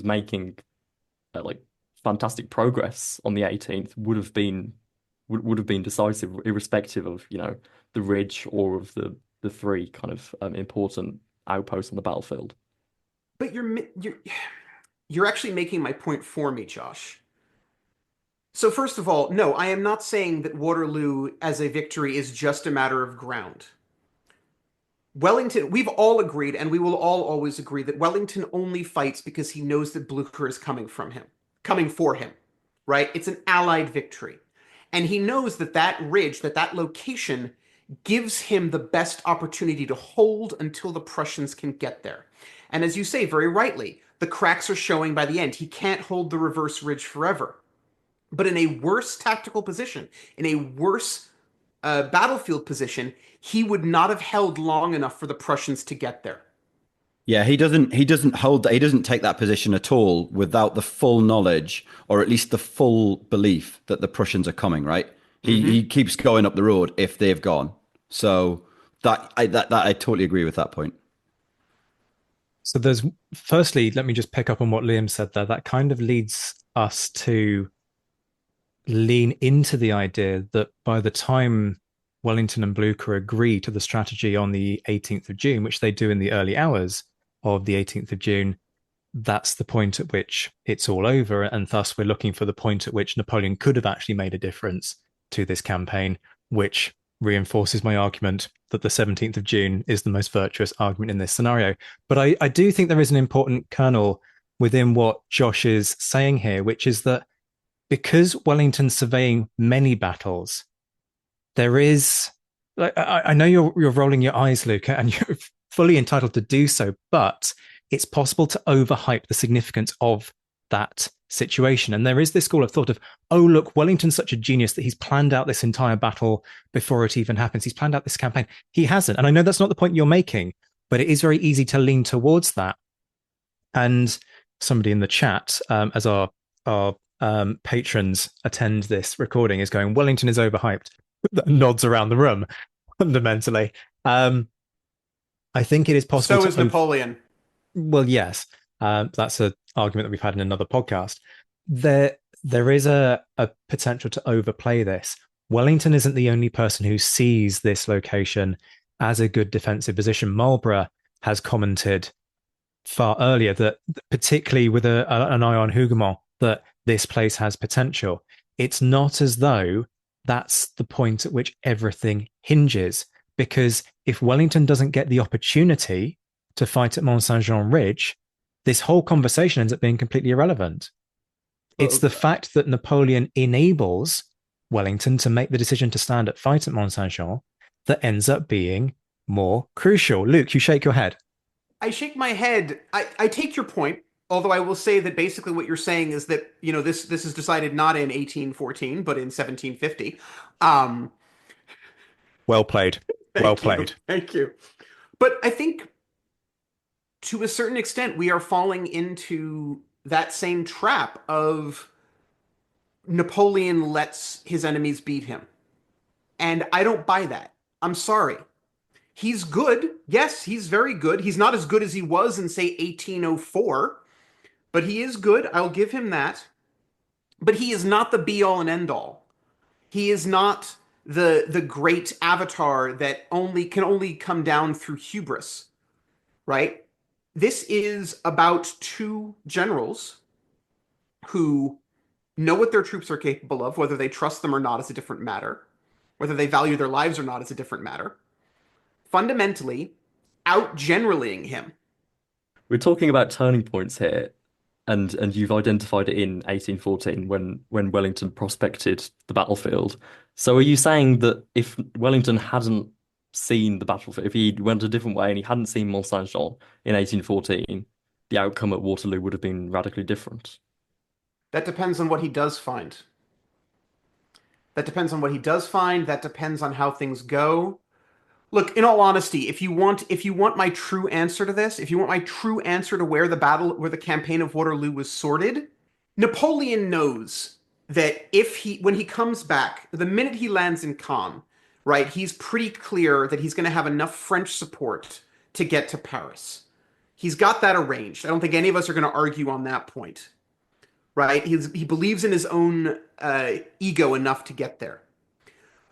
making like fantastic progress on the 18th would have been decisive, irrespective of the ridge or of the three kind of important outposts on the battlefield. But you're actually making my point for me, Josh. So first of all, no, I am not saying that Waterloo as a victory is just a matter of ground. Wellington, we've all agreed, and we will all always agree, that Wellington only fights because he knows that Blücher is coming for him, right? It's an Allied victory. And he knows that that ridge, that location gives him the best opportunity to hold until the Prussians can get there. And as you say very rightly, the cracks are showing by the end. He can't hold the reverse ridge forever. But in a worse tactical position, in a worse battlefield position, he would not have held long enough for the Prussians to get there. Yeah, he doesn't hold that. He doesn't take that position at all without the full knowledge, or at least the full belief that the Prussians are coming. Right? He keeps going up the road if they've gone. So I totally agree with that point. So firstly, let me just pick up on what Liam said there. That kind of leads us to lean into the idea that by the time Wellington and Blücher agree to the strategy on the 18th of June, which they do in the early hours of the 18th of June, that's the point at which it's all over. And thus we're looking for the point at which Napoleon could have actually made a difference to this campaign, which reinforces my argument that the 17th of June is the most virtuous argument in this scenario. But I do think there is an important kernel within what Josh is saying here, which is that because Wellington's surveying many battles, there is, like, I know you're rolling your eyes, Luca, and you're fully entitled to do so, but it's possible to overhype the significance of that situation. And there is this school of thought of, oh, look, Wellington's such a genius that he's planned out this entire battle before it even happens. He's planned out this campaign. He hasn't. And I know that's not the point you're making, but it is very easy to lean towards that. And somebody in the chat, as our patrons attend this recording, is going, Wellington is overhyped. Nods around the room fundamentally. I think it is possible. So is Napoleon. Well, yes. That's an argument that we've had in another podcast. There is a potential to overplay this. Wellington isn't the only person who sees this location as a good defensive position. Marlborough has commented far earlier that, particularly with an eye on Hougoumont, that this place has potential. It's not as though that's the point at which everything hinges, because if Wellington doesn't get the opportunity to fight at Mont-Saint-Jean Ridge, this whole conversation ends up being completely irrelevant. It's the fact that Napoleon enables Wellington to make the decision to stand at fight at Mont-Saint-Jean that ends up being more crucial. Luke, you shake your head. I shake my head. I take your point, although I will say that basically what you're saying is that, this is decided not in 1814, but in 1750. Well played. Well played. Thank you. But I think to a certain extent, we are falling into that same trap of Napoleon lets his enemies beat him. And I don't buy that. I'm sorry. He's good. Yes, he's very good. He's not as good as he was in, say, 1804, but he is good. I'll give him that. But he is not the be-all and end-all. He is not the great avatar that can only come down through hubris, right? This is about two generals who know what their troops are capable of. Whether they trust them or not is a different matter. Whether they value their lives or not is a different matter. Fundamentally, out-generaling him. We're talking about turning points here, and you've identified it in 1814 when Wellington prospected the battlefield. So are you saying that if Wellington hadn't seen the battlefield, if he went a different way and he hadn't seen Mont-Saint-Jean in 1814, the outcome at Waterloo would have been radically different? That depends on what he does find. That depends on what he does find. That depends on how things go. Look, in all honesty, if you want my true answer to this, if you want my true answer to where the campaign of Waterloo was sorted, Napoleon knows that when he comes back, the minute he lands in Caen, right, he's pretty clear that he's going to have enough French support to get to Paris. He's got that arranged. I don't think any of us are going to argue on that point, right? He believes in his own ego enough to get there.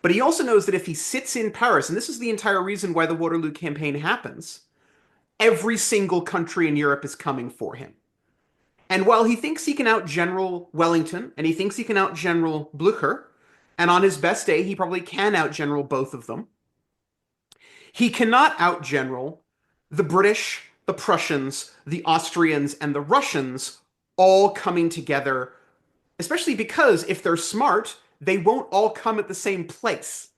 But he also knows that if he sits in Paris, and this is the entire reason why the Waterloo campaign happens, every single country in Europe is coming for him. And while he thinks he can out-general Wellington, and he thinks he can out-general Blücher, and on his best day, he probably can out-general both of them, he cannot out-general the British, the Prussians, the Austrians, and the Russians all coming together, especially because if they're smart, they won't all come at the same place.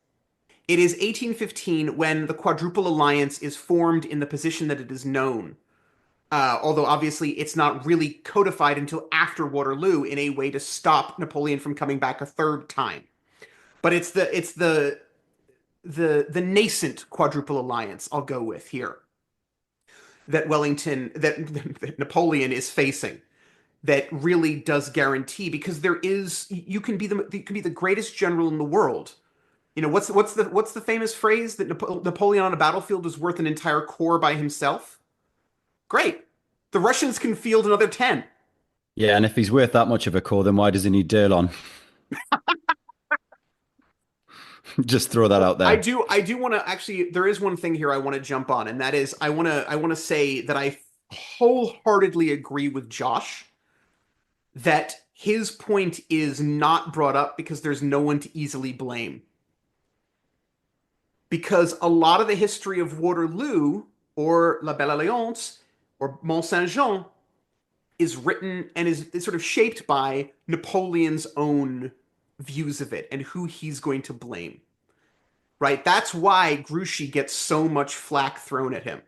It is 1815 when the Quadruple Alliance is formed in the position that it is known. Although obviously it's not really codified until after Waterloo in a way to stop Napoleon from coming back a third time. But it's the nascent Quadruple Alliance I'll go with here that Napoleon is facing, that really does guarantee, because you can be the greatest general in the world. What's the famous phrase that Napoleon on a battlefield is worth an entire corps by himself? Great. The Russians can field another 10. Yeah, and if he's worth that much of a corps, then why does he need D'Erlon? Just throw that out there. I do want to actually, there is one thing here I want to jump on, and that is I want to say that I wholeheartedly agree with Josh that his point is not brought up because there's no one to easily blame. because a lot of the history of Waterloo or La Belle Alliance or Mont-Saint-Jean is written and is sort of shaped by Napoleon's own views of it and who he's going to blame. Right? That's why Grushi gets so much flack thrown at him.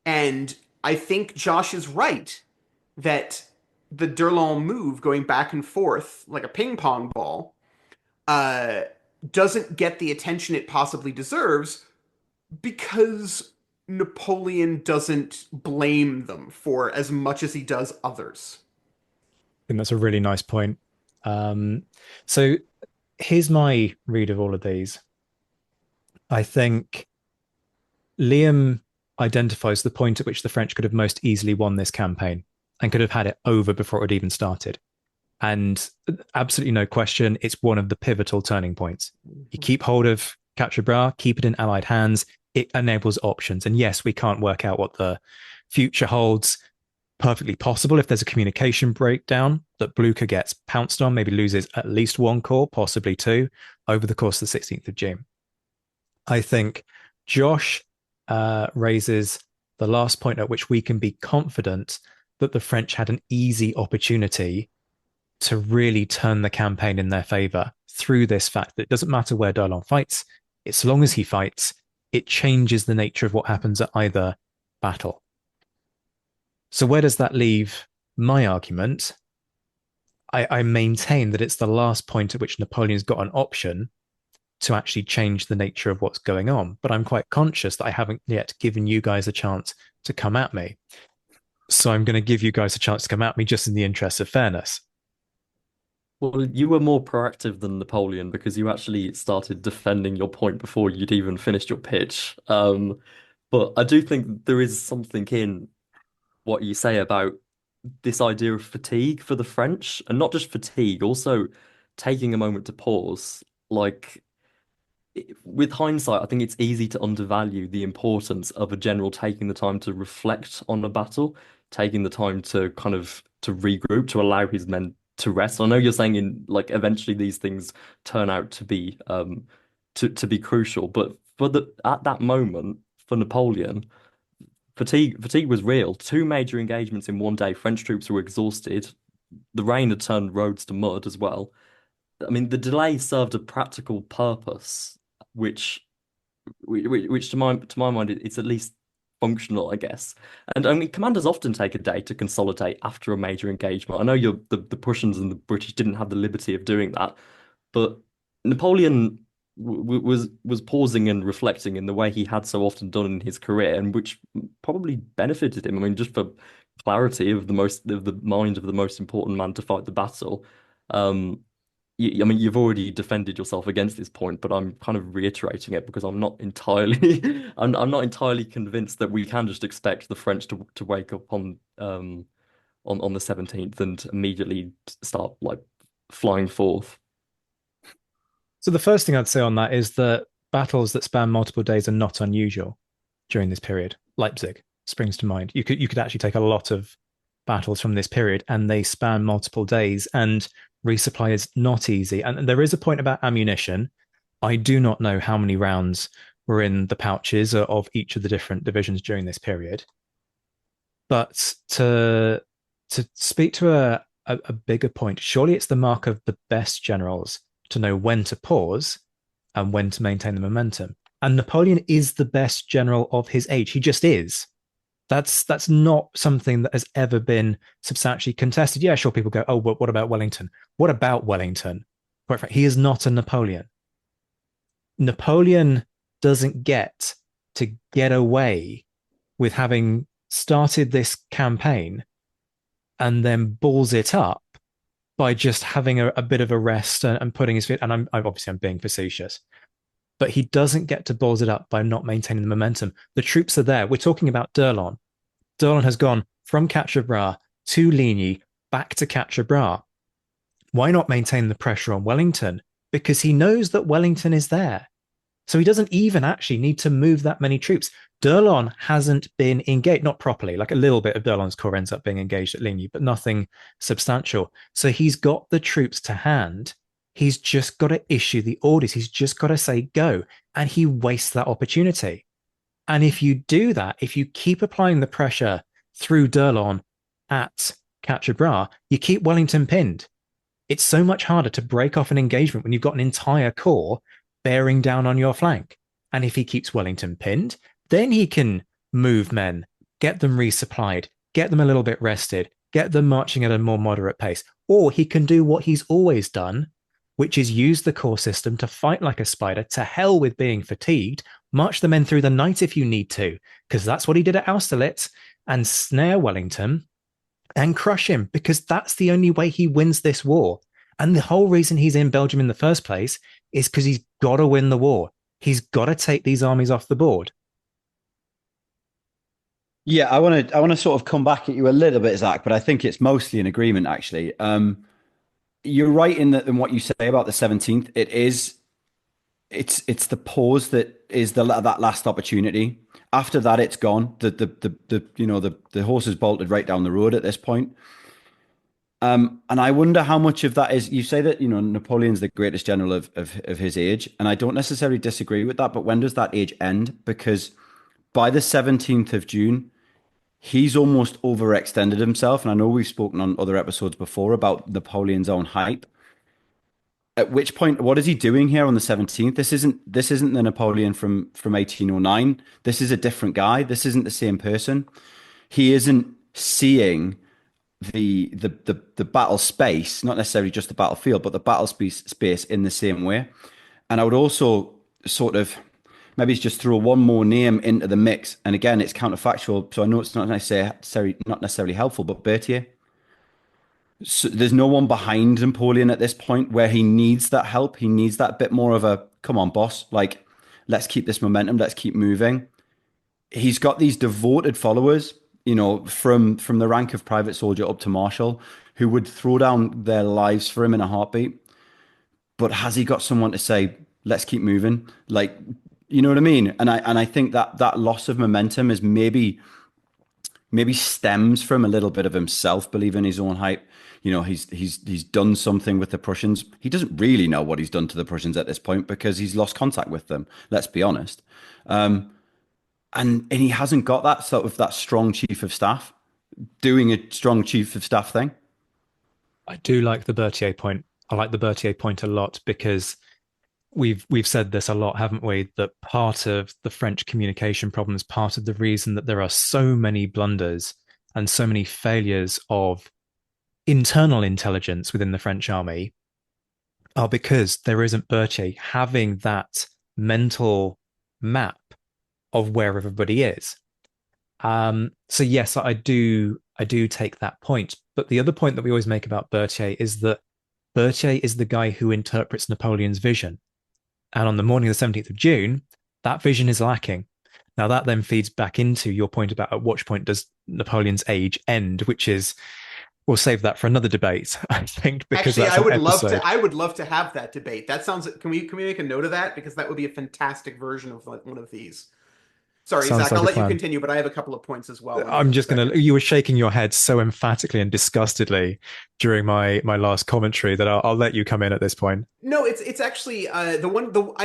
And I think Josh is right that the D'Erlon move going back and forth like a ping pong ball doesn't get the attention it possibly deserves because Napoleon doesn't blame them for as much as he does others. I think that's a really nice point. So here's my read of all of these. I think Liam identifies the point at which the French could have most easily won this campaign and could have had it over before it had even started. And absolutely no question, it's one of the pivotal turning points. You keep hold of Quatre Bras, keep it in Allied hands, it enables options. And yes, we can't work out what the future holds. Perfectly possible if there's a communication breakdown that Blucher gets pounced on, maybe loses at least one corps, possibly two, over the course of the 16th of June. I think Josh raises the last point at which we can be confident that the French had an easy opportunity to really turn the campaign in their favor through this fact that it doesn't matter where D'Erlon fights, as long as he fights, it changes the nature of what happens at either battle. So where does that leave my argument? I maintain that it's the last point at which Napoleon's got an option to actually change the nature of what's going on. But I'm quite conscious that I haven't yet given you guys a chance to come at me. So I'm going to give you guys a chance to come at me just in the interest of fairness. Well, you were more proactive than Napoleon because you actually started defending your point before you'd even finished your pitch. But I do think there is something in what you say about this idea of fatigue for the French, and not just fatigue, also taking a moment to pause. Like, with hindsight, I think it's easy to undervalue the importance of a general taking the time to reflect on a battle, taking the time to kind of to regroup, to allow his men to rest. I know you're saying in like eventually these things turn out to be to be crucial, but at that moment for Napoleon, fatigue was real. Two major engagements in one day. French troops were exhausted. The rain had turned roads to mud as well. I mean, the delay served a practical purpose, which to my mind, it's at least functional, I guess. And I mean, commanders often take a day to consolidate after a major engagement. I know the Prussians and the British didn't have the liberty of doing that, but Napoleon was pausing and reflecting in the way he had so often done in his career, and which probably benefited him. I mean, just for clarity of the mind of the most important man to fight the battle. I mean, you've already defended yourself against this point, but I'm kind of reiterating it because I'm not entirely, I'm not entirely convinced that we can just expect the French to wake up on the 17th and immediately start like flying forth. So the first thing I'd say on that is that battles that span multiple days are not unusual during this period. Leipzig springs to mind. You could actually take a lot of battles from this period and they span multiple days, and resupply is not easy. And there is a point about ammunition. I do not know how many rounds were in the pouches of each of the different divisions during this period. But to speak to a bigger point, surely it's the mark of the best generals to know when to pause and when to maintain the momentum. And Napoleon is the best general of his age. He just is. That's not something that has ever been substantially contested. Yeah, sure, people go, oh, but what about Wellington? What about Wellington? Quite frankly, he is not a Napoleon. Napoleon doesn't get to get away with having started this campaign and then balls it up by just having a bit of a rest and putting his feet. And I'm obviously being facetious, but he doesn't get to balls it up by not maintaining the momentum. The troops are there. We're talking about D'Erlon. D'Erlon has gone from Quatre Bras to Ligny back to Quatre Bras. Why not maintain the pressure on Wellington? Because he knows that Wellington is there. So he doesn't even actually need to move that many troops. D'Erlon hasn't been engaged, not properly, like a little bit of D'Erlon's corps ends up being engaged at Ligny, but nothing substantial. So he's got the troops to hand. He's just got to issue the orders. He's just got to say go. And he wastes that opportunity. And if you do that, if you keep applying the pressure through D'Erlon at Quatre Bras, you keep Wellington pinned. It's so much harder to break off an engagement when you've got an entire corps bearing down on your flank. And if he keeps Wellington pinned, then he can move men, get them resupplied, get them a little bit rested, get them marching at a more moderate pace. Or he can do what he's always done, which is use the corps system to fight like a spider, to hell with being fatigued, march the men through the night if you need to, because that's what he did at Austerlitz, and snare Wellington and crush him, because that's the only way he wins this war. And the whole reason he's in Belgium in the first place is because he's got to win the war. He's got to take these armies off the board. Yeah, I want to sort of come back at you a little bit, Zach, but I think it's mostly an agreement actually. You're right in what you say about the 17th. It's the pause that is that last opportunity. After that, it's gone. The horse is bolted right down the road at this point. And I wonder how much of that is, you say that, Napoleon's the greatest general of his age, and I don't necessarily disagree with that, but when does that age end? Because by the 17th of June, he's almost overextended himself. And I know we've spoken on other episodes before about Napoleon's own hype. At which point, what is he doing here on the 17th? This isn't the Napoleon from 1809. This is a different guy. This isn't the same person. He isn't seeing the battle space, not necessarily just the battlefield, but the battle space in the same way. And I would also sort of maybe just throw one more name into the mix. And again, it's counterfactual, so I know it's not necessarily helpful, but Berthier. So there's no one behind Napoleon at this point where he needs that help. He needs that bit more of a, come on, boss, like, let's keep this momentum, let's keep moving. He's got these devoted followers, from the rank of private soldier up to marshal, who would throw down their lives for him in a heartbeat. But has he got someone to say, let's keep moving? Like, you know what I mean? And I think that loss of momentum is maybe stems from a little bit of himself believing his own hype. He's done something with the Prussians. He doesn't really know what he's done to the Prussians at this point because he's lost contact with them. Let's be honest. And he hasn't got that strong chief of staff doing a strong chief of staff thing. I do like the Berthier point. I like the Berthier point a lot because we've said this a lot, haven't we? That part of the French communication problems, part of the reason that there are so many blunders and so many failures of internal intelligence within the French army are because there isn't Berthier having that mental map of where everybody is. So yes, I do take that point. But the other point that we always make about Berthier is that Berthier is the guy who interprets Napoleon's vision. And on the morning of the 17th of June, that vision is lacking. Now, that then feeds back into your point about at what point does Napoleon's age end, which is, we'll save that for another debate, I think, because actually, that's I would love to have that debate. That sounds, can we make a note of that? Because that would be a fantastic version of one of these. Sorry, Sounds Zach, like I'll a let you plan. continue, but I have a couple of points as well. I'm just going to, you were shaking your head so emphatically and disgustedly during my last commentary that I'll let you come in at this point. No, it's actually I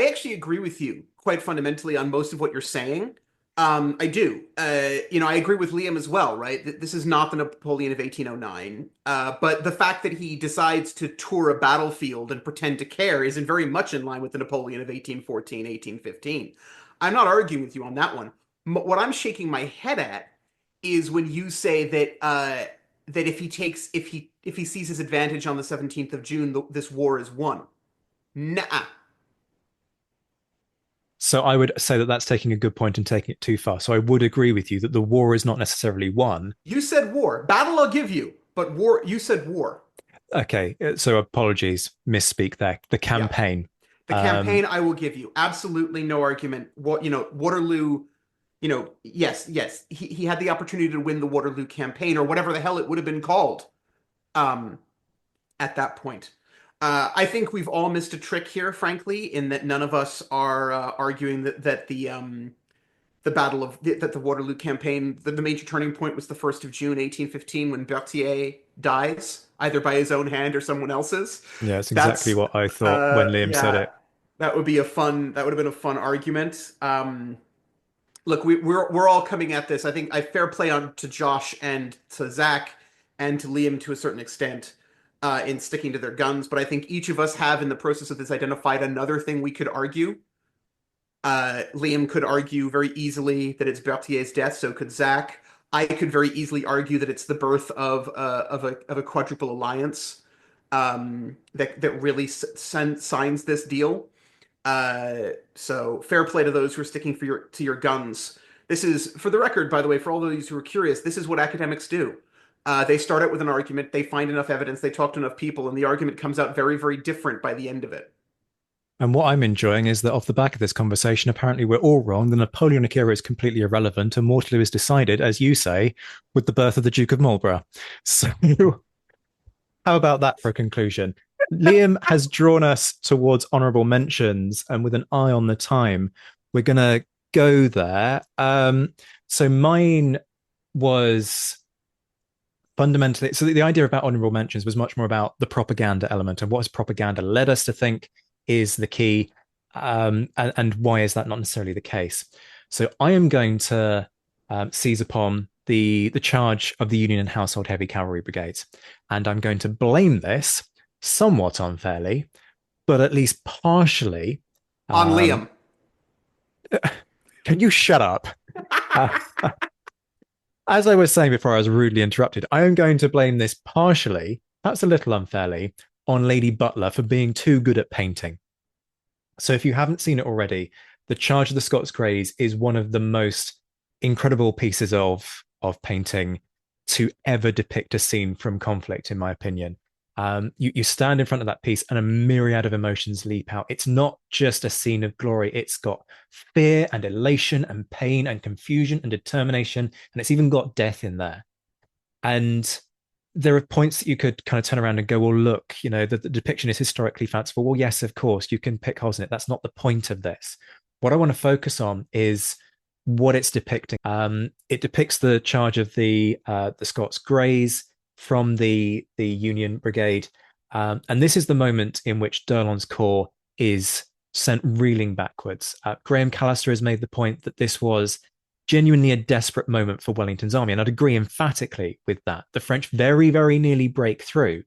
actually agree with you quite fundamentally on most of what you're saying. I do. I agree with Liam as well, right? This is not the Napoleon of 1809. But the fact that he decides to tour a battlefield and pretend to care isn't very much in line with the Napoleon of 1814, 1815. I'm not arguing with you on that one. What I'm shaking my head at is when you say that if he sees his advantage on the 17th of June, this war is won. Nah. So I would say that that's taking a good point and taking it too far. So I would agree with you that the war is not necessarily won. You said war. Battle I'll give you, but war, you said war. Okay, so apologies, misspeak there. The campaign. The campaign I will give you. Absolutely no argument. Waterloo, yes. He had the opportunity to win the Waterloo Campaign or whatever the hell it would have been called at that point. I think we've all missed a trick here, frankly, in that none of us are arguing that the Waterloo Campaign. The major turning point was the 1st of June 1815 when Berthier dies, either by his own hand or someone else's. Yeah, it's exactly That's what I thought when Liam said yeah, it. that would have been a fun argument. Look, we're all coming at this. I think I fair play on to Josh and to Zach and to Liam to a certain extent in sticking to their guns, but I think each of us have in the process of this identified another thing we could argue. Liam could argue very easily that it's Berthier's death, so could Zach. I could very easily argue that it's the birth of a quadruple alliance that really signs this deal. So fair play to those who are sticking to your guns. This is, for the record, by the way, for all those who are curious, this is what academics do. They start out with an argument, they find enough evidence, they talk to enough people, and the argument comes out very, very different by the end of it. And what I'm enjoying is that off the back of this conversation, apparently we're all wrong. The Napoleonic era is completely irrelevant, and Waterloo is decided, as you say, with the birth of the Duke of Marlborough. So, how about that for a conclusion? Liam has drawn us towards honourable mentions, and with an eye on the time, we're going to go there. So mine was fundamentally, so the idea about honourable mentions was much more about the propaganda element and what has propaganda led us to think is the key, and why is that not necessarily the case. So I am going to seize upon the charge of the Union and Household Heavy Cavalry Brigades, and I'm going to blame this somewhat unfairly, but at least partially on Liam. Can you shut up? As I was saying before I was rudely interrupted, I am going to blame this partially, perhaps a little unfairly, on Lady Butler for being too good at painting. So if you haven't seen it already, The Charge of the Scots Greys is one of the most incredible pieces of painting to ever depict a scene from conflict, in my opinion. You stand in front of that piece and a myriad of emotions leap out. It's not just a scene of glory. It's got fear and elation and pain and confusion and determination, and it's even got death in there. And there are points that you could kind of turn around and go, well, look, the depiction is historically fanciful. Well, yes, of course, you can pick holes in it. That's not the point of this. What I want to focus on is what it's depicting. It depicts the charge of the Scots Greys from the Union Brigade. And this is the moment in which D'Erlon's corps is sent reeling backwards. Graham Callister has made the point that this was genuinely a desperate moment for Wellington's army, and I'd agree emphatically with that. The French very, very nearly break through.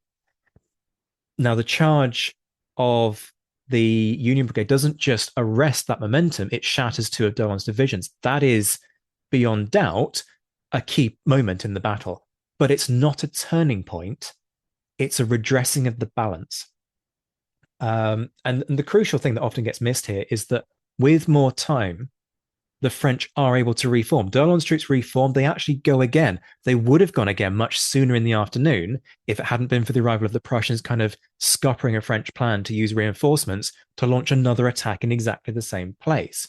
Now, the charge of the Union Brigade doesn't just arrest that momentum, it shatters two of D'Erlon's divisions. That is, beyond doubt, a key moment in the battle. But it's not a turning point, it's a redressing of the balance. And the crucial thing that often gets missed here is that with more time, the French are able to reform. D'Erlon's troops reform, they actually go again. They would have gone again much sooner in the afternoon if it hadn't been for the arrival of the Prussians kind of scuppering a French plan to use reinforcements to launch another attack in exactly the same place.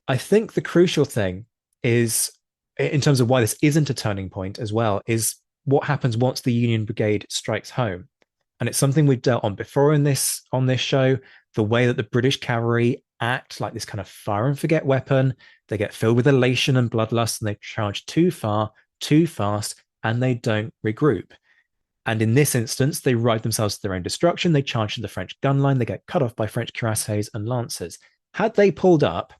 I think the crucial thing is, in terms of why this isn't a turning point as well, is what happens once the Union Brigade strikes home. And it's something we've dealt on before on this show, the way that the British cavalry act like this kind of fire and forget weapon. They get filled with elation and bloodlust, and they charge too far, too fast, and they don't regroup. And in this instance, they ride themselves to their own destruction. They charge to the French gun line. They get cut off by French cuirassiers and lancers. Had they pulled up,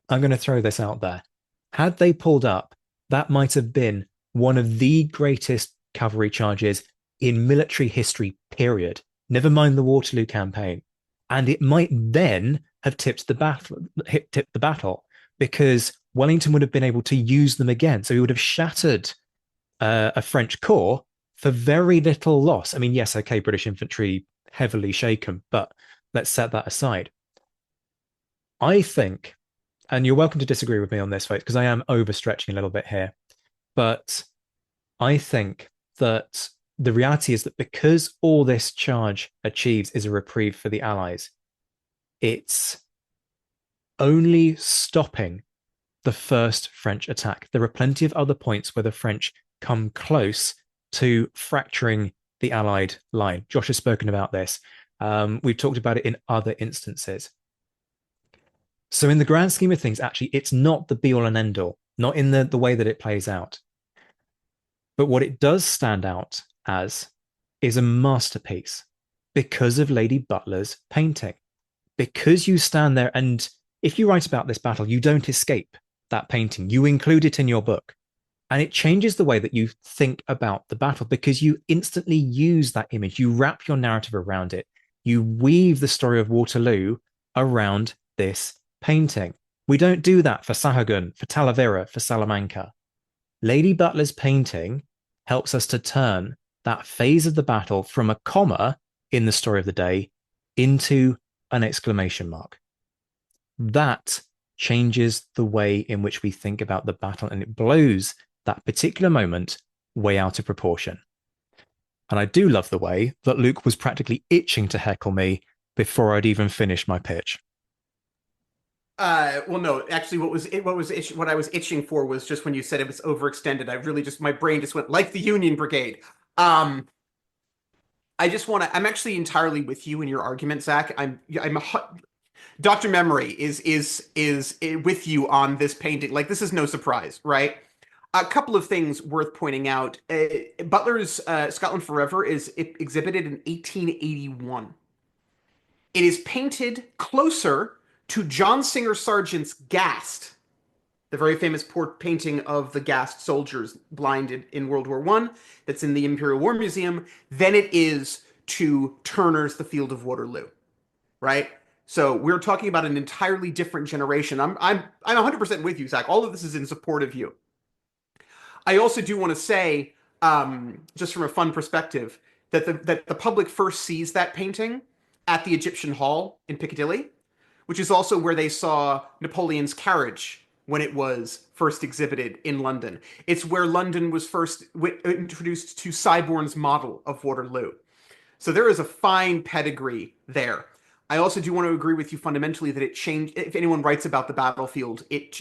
I'm going to throw this out there. Had they pulled up, that might have been one of the greatest cavalry charges in military history, period. Never mind the Waterloo Campaign. And it might then have tipped the battle, because Wellington would have been able to use them again. So he would have shattered a French corps for very little loss. I mean, yes, okay, British infantry heavily shaken, but let's set that aside. I think, and you're welcome to disagree with me on this, folks, because I am overstretching a little bit here, but I think that the reality is that because all this charge achieves is a reprieve for the Allies, it's only stopping the first French attack. There are plenty of other points where the French come close to fracturing the Allied line. Josh has spoken about this. We've talked about it in other instances. So in the grand scheme of things, actually, it's not the be all and end all, not in the way that it plays out. But what it does stand out as is a masterpiece because of Lady Butler's painting. Because you stand there, and if you write about this battle, you don't escape that painting. You include it in your book. And it changes the way that you think about the battle because you instantly use that image. You wrap your narrative around it. You weave the story of Waterloo around this painting. We don't do that for Sahagun, for Talavera, for Salamanca. Lady Butler's painting helps us to turn that phase of the battle from a comma in the story of the day into an exclamation mark. That changes the way in which we think about the battle, and it blows that particular moment way out of proportion. And I do love the way that Luke was practically itching to heckle me before I'd even finished my pitch. Well, no, actually, what I was itching for was just when you said it was overextended. I really just, my brain just went like the Union Brigade. I just want to. I'm actually entirely with you in your argument, Zach. Dr. Memory is with you on this painting. Like, this is no surprise, right? A couple of things worth pointing out. Butler's Scotland Forever is exhibited in 1881. It is painted closer to John Singer Sargent's Gassed, the very famous painting of the gassed soldiers blinded in World War I that's in the Imperial War Museum, than it is to Turner's The Field of Waterloo, right? So we're talking about an entirely different generation. I'm 100% with you, Zach. All of this is in support of you. I also do want to say, just from a fun perspective, that the public first sees that painting at the Egyptian Hall in Piccadilly, which is also where they saw Napoleon's carriage when it was first exhibited in London. It's where London was first introduced to Cyborn's model of Waterloo. So there is a fine pedigree there. I also do want to agree with you fundamentally that it changed. If anyone writes about the battlefield, it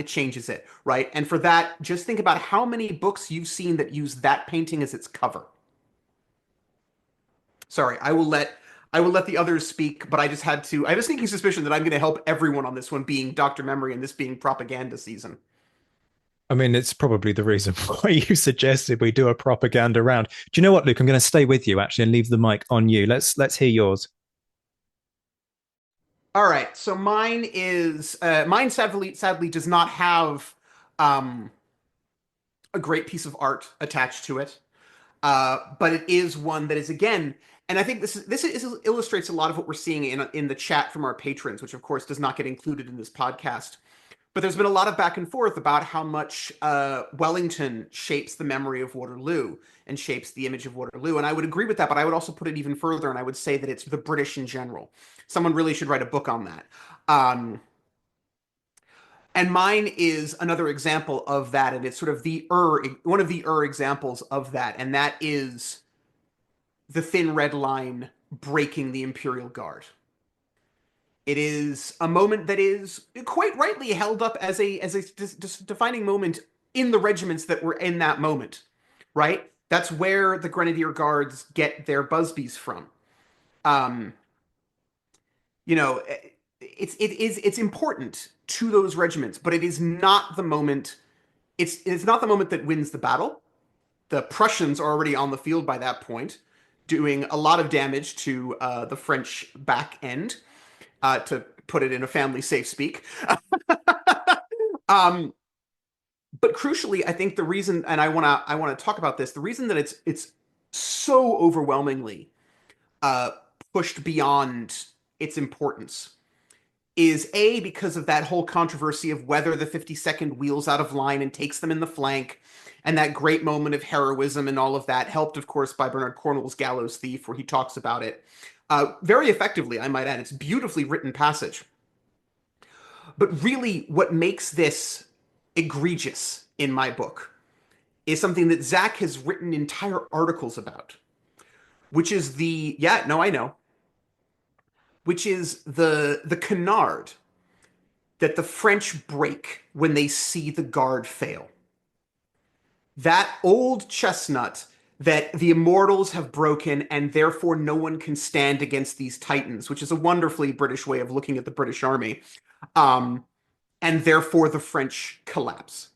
changes it, right? And for that, just think about how many books you've seen that use that painting as its cover. Sorry, I will let the others speak, but I just had to. I have a sneaking suspicion that I'm going to help everyone on this one, being Dr. Memory and this being propaganda season. I mean, it's probably the reason why you suggested we do a propaganda round. Do you know what, Luke? I'm going to stay with you actually and leave the mic on you. Let's hear yours. All right, so mine sadly does not have a great piece of art attached to it, but it is one that is, again, and I think this illustrates a lot of what we're seeing in the chat from our patrons, which of course does not get included in this podcast. But there's been a lot of back and forth about how much Wellington shapes the memory of Waterloo and shapes the image of Waterloo. And I would agree with that, but I would also put it even further, and I would say that it's the British in general. Someone really should write a book on that. And mine is another example of that, and it's sort of one of the examples of that, and that is the thin red line breaking the Imperial Guard. It is a moment that is quite rightly held up as a defining moment in the regiments that were in that moment, right? That's where the Grenadier Guards get their Busbies from. It's important to those regiments, but it is not the moment. It's not the moment that wins the battle. The Prussians are already on the field by that point, doing a lot of damage to the French back end. To put it in a family safe speak. But crucially, I think the reason, and I want to talk about this, the reason that it's so overwhelmingly pushed beyond its importance is because of that whole controversy of whether the 52nd wheels out of line and takes them in the flank, and that great moment of heroism and all of that, helped, of course, by Bernard Cornwell's Gallows Thief, where he talks about it. Very effectively, I might add. It's a beautifully written passage. But really, what makes this egregious in my book is something that Zach has written entire articles about, which is which is the canard that the French break when they see the Guard fail. That old chestnut that the immortals have broken and therefore no one can stand against these titans, which is a wonderfully British way of looking at the British Army. And therefore the French collapse.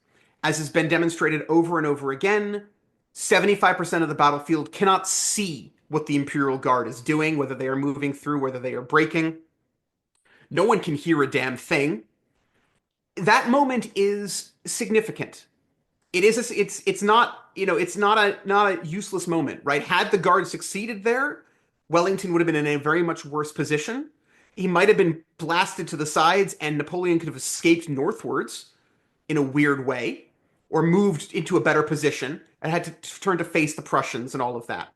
As has been demonstrated over and over again, 75% of the battlefield cannot see what the Imperial Guard is doing, whether they are moving through, whether they are breaking. No one can hear a damn thing. That moment is significant. It's not, it's not a useless moment, right? Had the Guard succeeded there, Wellington would have been in a very much worse position. He might have been blasted to the sides, and Napoleon could have escaped northwards in a weird way, or moved into a better position and had to turn to face the Prussians and all of that.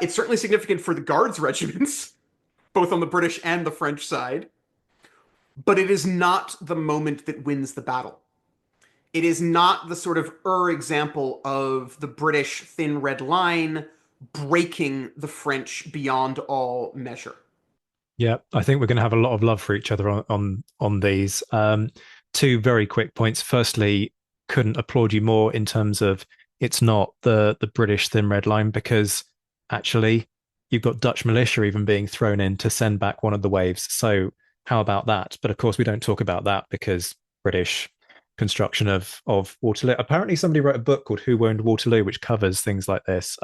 It's certainly significant for the Guards regiments, both on the British and the French side, but it is not the moment that wins the battle. It is not the sort of example of the British thin red line breaking the French beyond all measure. Yeah, I think we're going to have a lot of love for each other on these. Two very quick points. Firstly, couldn't applaud you more in terms of it's not the British thin red line, because actually you've got Dutch militia even being thrown in to send back one of the waves. So how about that? But of course, we don't talk about that because British construction of Waterloo. Apparently, somebody wrote a book called Who Owned Waterloo, which covers things like this.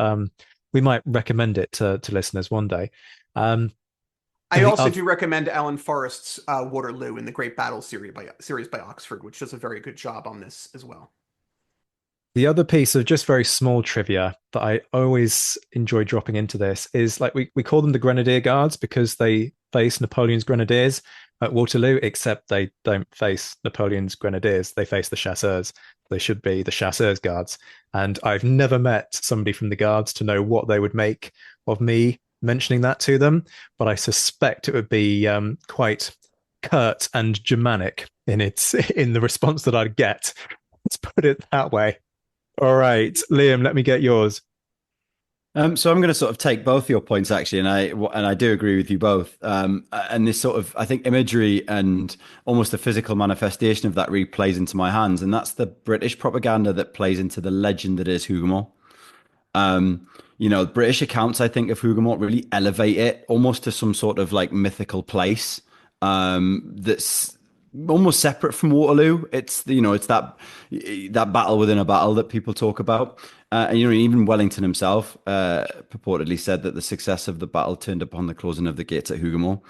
We might recommend it to listeners one day. I also do recommend Alan Forrest's Waterloo in the Great Battle series by Oxford, which does a very good job on this as well. The other piece of just very small trivia that I always enjoy dropping into this is, like, we call them the Grenadier Guards because they face Napoleon's Grenadiers at Waterloo, except they don't face Napoleon's Grenadiers. They face the Chasseurs. They should be the Chasseurs Guards. And I've never met somebody from the Guards to know what they would make of me mentioning that to them, but I suspect it would be quite curt and Germanic in the response that I'd get. Let's put it that way. All right, Liam, let me get yours. So I'm going to sort of take both your points actually, and I do agree with you both. And this sort of, I think, imagery and almost the physical manifestation of that really plays into my hands, and that's the British propaganda that plays into the legend that is Hougoumont. British accounts, I think, of Hougoumont really elevate it almost to some sort of like mythical place that's almost separate from Waterloo. It's it's that battle within a battle that people talk about. And even Wellington himself purportedly said that the success of the battle turned upon the closing of the gates at Hougoumont.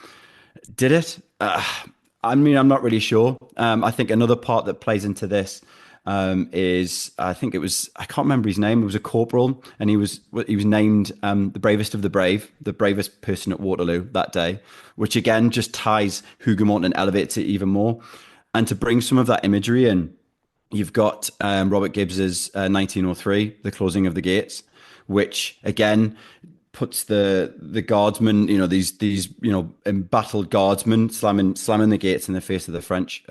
Did it? I'm not really sure. I think another part that plays into this is, I think it was, I can't remember his name. It was a corporal, and he was named the bravest of the brave, the bravest person at Waterloo that day, which again just ties Hougoumont and elevates it even more. And to bring some of that imagery in, you've got Robert Gibbs's 1903, the closing of the gates, which again puts the guardsmen, these embattled guardsmen slamming the gates in the face of the French.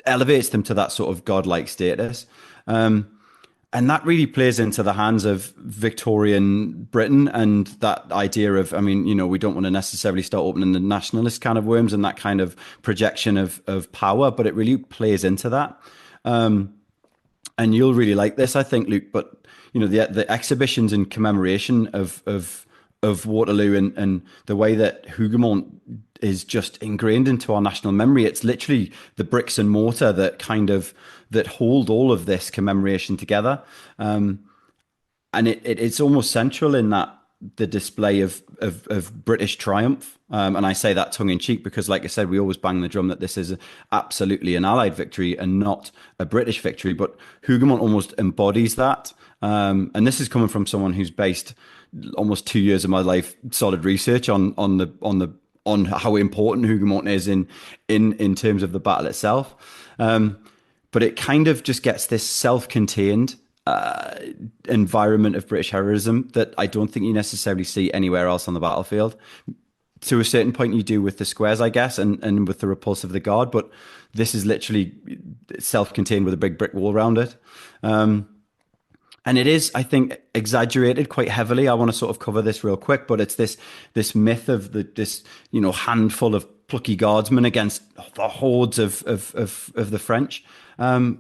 Elevates them to that sort of godlike status. And that really plays into the hands of Victorian Britain and that idea of, we don't want to necessarily start opening the nationalist kind of worms and that kind of projection of power, but it really plays into that. And you'll really like this, I think, Luke, but the exhibitions in commemoration of Waterloo and the way that Hougoumont is just ingrained into our national memory. It's literally the bricks and mortar that hold all of this commemoration together. And it's almost central in that the display of British triumph. And I say that tongue in cheek because, like I said, we always bang the drum that this is absolutely an Allied victory and not a British victory. But Hougoumont almost embodies that. And this is coming from someone who's based almost 2 years of my life solid research on how important Hougoumont is in terms of the battle itself. But it kind of just gets this self-contained environment of British heroism that I don't think you necessarily see anywhere else on the battlefield. To a certain point you do with the squares, I guess, and with the repulse of the guard, but this is literally self-contained with a big brick wall around it. And it is, I think, exaggerated quite heavily. I want to sort of cover this real quick, but it's this myth of this handful of plucky guardsmen against the hordes of the French,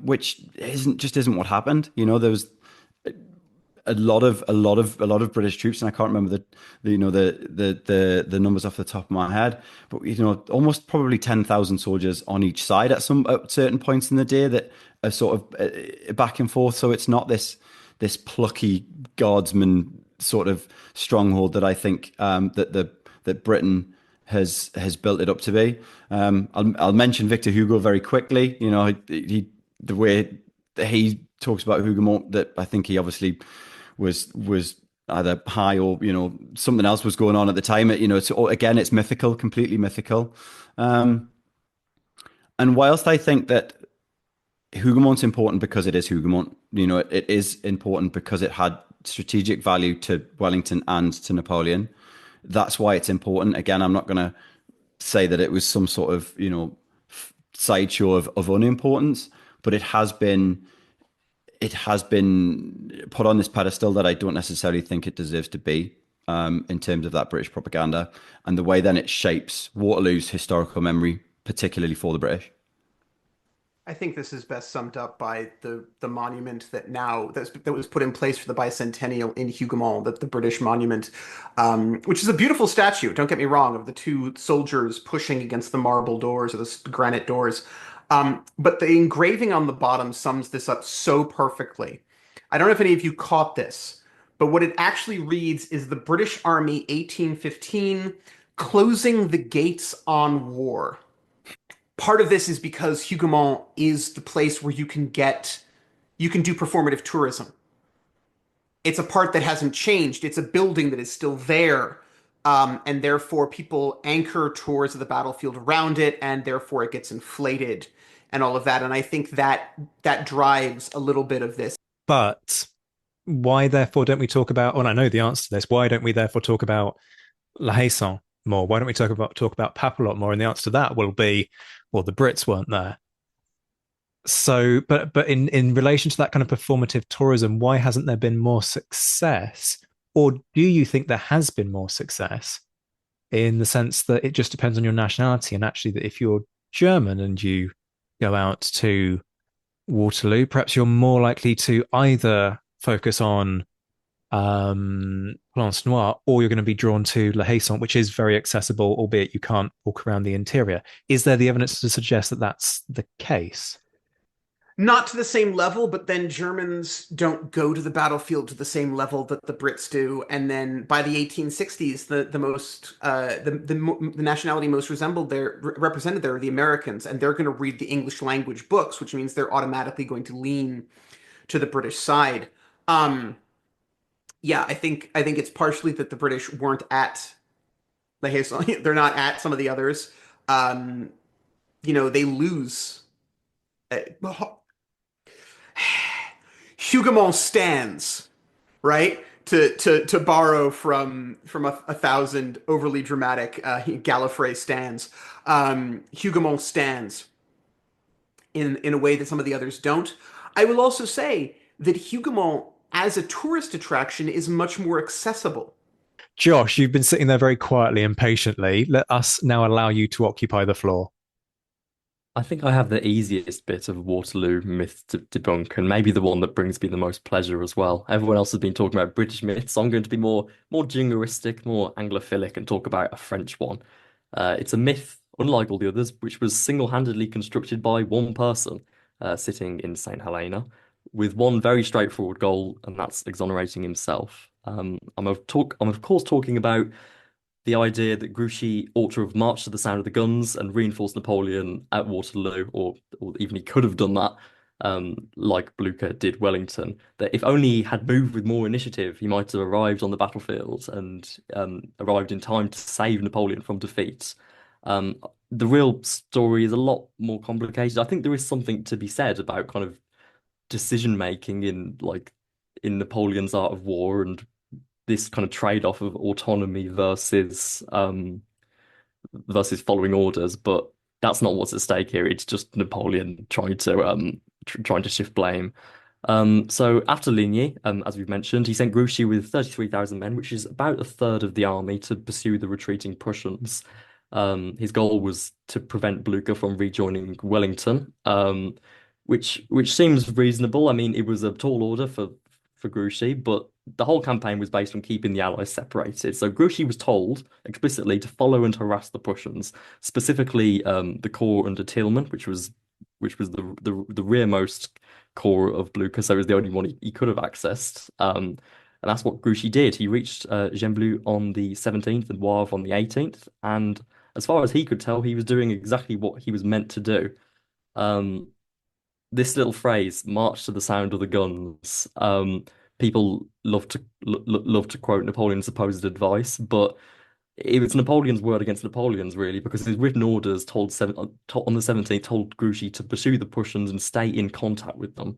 which isn't what happened. There was a lot of British troops, and I can't remember the numbers off the top of my head, but almost probably 10,000 soldiers on each side at certain points in the day that are sort of back and forth. So it's not this plucky guardsman sort of stronghold that I think that Britain has built it up to be. I'll mention Victor Hugo very quickly. The way that he talks about Hougoumont, that I think he obviously was either high or something else was going on at the time. It's mythical, completely mythical. And whilst I think that Hougoumont important because it is Hougoumont. It is important because it had strategic value to Wellington and to Napoleon. That's why it's important. Again, I'm not going to say that it was some sort of sideshow of unimportance, but it has been put on this pedestal that I don't necessarily think it deserves to be, in terms of that British propaganda and the way then it shapes Waterloo's historical memory, particularly for the British. I think this is best summed up by the monument that was put in place for the bicentennial in Hougoumont, the British monument, which is a beautiful statue. Don't get me wrong, of the two soldiers pushing against the marble doors or the granite doors. But the engraving on the bottom sums this up so perfectly. I don't know if any of you caught this, but what it actually reads is the British Army 1815 closing the gates on war. Part of this is because Hougoumont is the place where you can do performative tourism. It's a part that hasn't changed. It's a building that is still there. And therefore people anchor tours of the battlefield around it, and therefore it gets inflated and all of that. And I think that drives a little bit of this. But why, therefore, don't we talk about, and I know the answer to this, why don't we therefore talk about La Haye-Saint more? Why don't we talk about Papelotte more? And the answer to that will be, well, the Brits weren't there. So, but in relation to that kind of performative tourism, why hasn't there been more success? Or do you think there has been more success, in the sense that it just depends on your nationality, and actually that if you're German and you go out to Waterloo, perhaps you're more likely to either focus on Planche Noire, or you're going to be drawn to La Haye-Saint, which is very accessible, albeit you can't walk around the interior. Is there the evidence to suggest that that's the case? Not to the same level, but then Germans don't go to the battlefield to the same level that the Brits do. And then by the 1860s, the nationality most represented there are the Americans, and they're going to read the English language books, which means they're automatically going to lean to the British side. Yeah, I think it's partially that the British weren't at La Haye-Saint. They're not at some of the others. They lose. Hougoumont stands, right? To borrow from a thousand overly dramatic Gallifrey stands. Hougoumont stands in a way that some of the others don't. I will also say that Hougoumont, as a tourist attraction, is much more accessible. Josh, you've been sitting there very quietly and patiently. Let us now allow you to occupy the floor. I think I have the easiest bit of Waterloo myth to debunk, and maybe the one that brings me the most pleasure as well. Everyone else has been talking about British myths, so I'm going to be more jingoistic, more Anglophilic, and talk about a French one. It's a myth, unlike all the others, which was single-handedly constructed by one person, sitting in St. Helena, with one very straightforward goal, and that's exonerating himself. I'm of course talking about the idea that Grushi ought to have marched to the sound of the guns and reinforced Napoleon at Waterloo, or even he could have done that, like Blucher did Wellington. That if only he had moved with more initiative, he might have arrived on the battlefield and arrived in time to save Napoleon from defeat. The real story is a lot more complicated. I think there is something to be said about kind of decision making in Napoleon's art of war, and this kind of trade-off of autonomy versus following orders, but that's not what's at stake here. It's just Napoleon trying to shift blame. So after Ligny, as we've mentioned, he sent Grushi with 33,000 men, which is about a third of the army, to pursue the retreating Prussians. His goal was to prevent Blucher from rejoining Wellington, which seems reasonable. I mean, it was a tall order for Grushi, but the whole campaign was based on keeping the Allies separated. So Grushi was told explicitly to follow and harass the Prussians, specifically the corps under Thielmann, which was the rearmost corps of Blucher, so it was the only one he could have accessed. And that's what Grushi did. He reached Gembloux on the 17th and Wavre on the 18th, and as far as he could tell, he was doing exactly what he was meant to do. Um, this little phrase, "march to the sound of the guns." People love to quote Napoleon's supposed advice, but it was Napoleon's word against Napoleon's, really, because his written orders on the 17th told Grouchy to pursue the Prussians and stay in contact with them.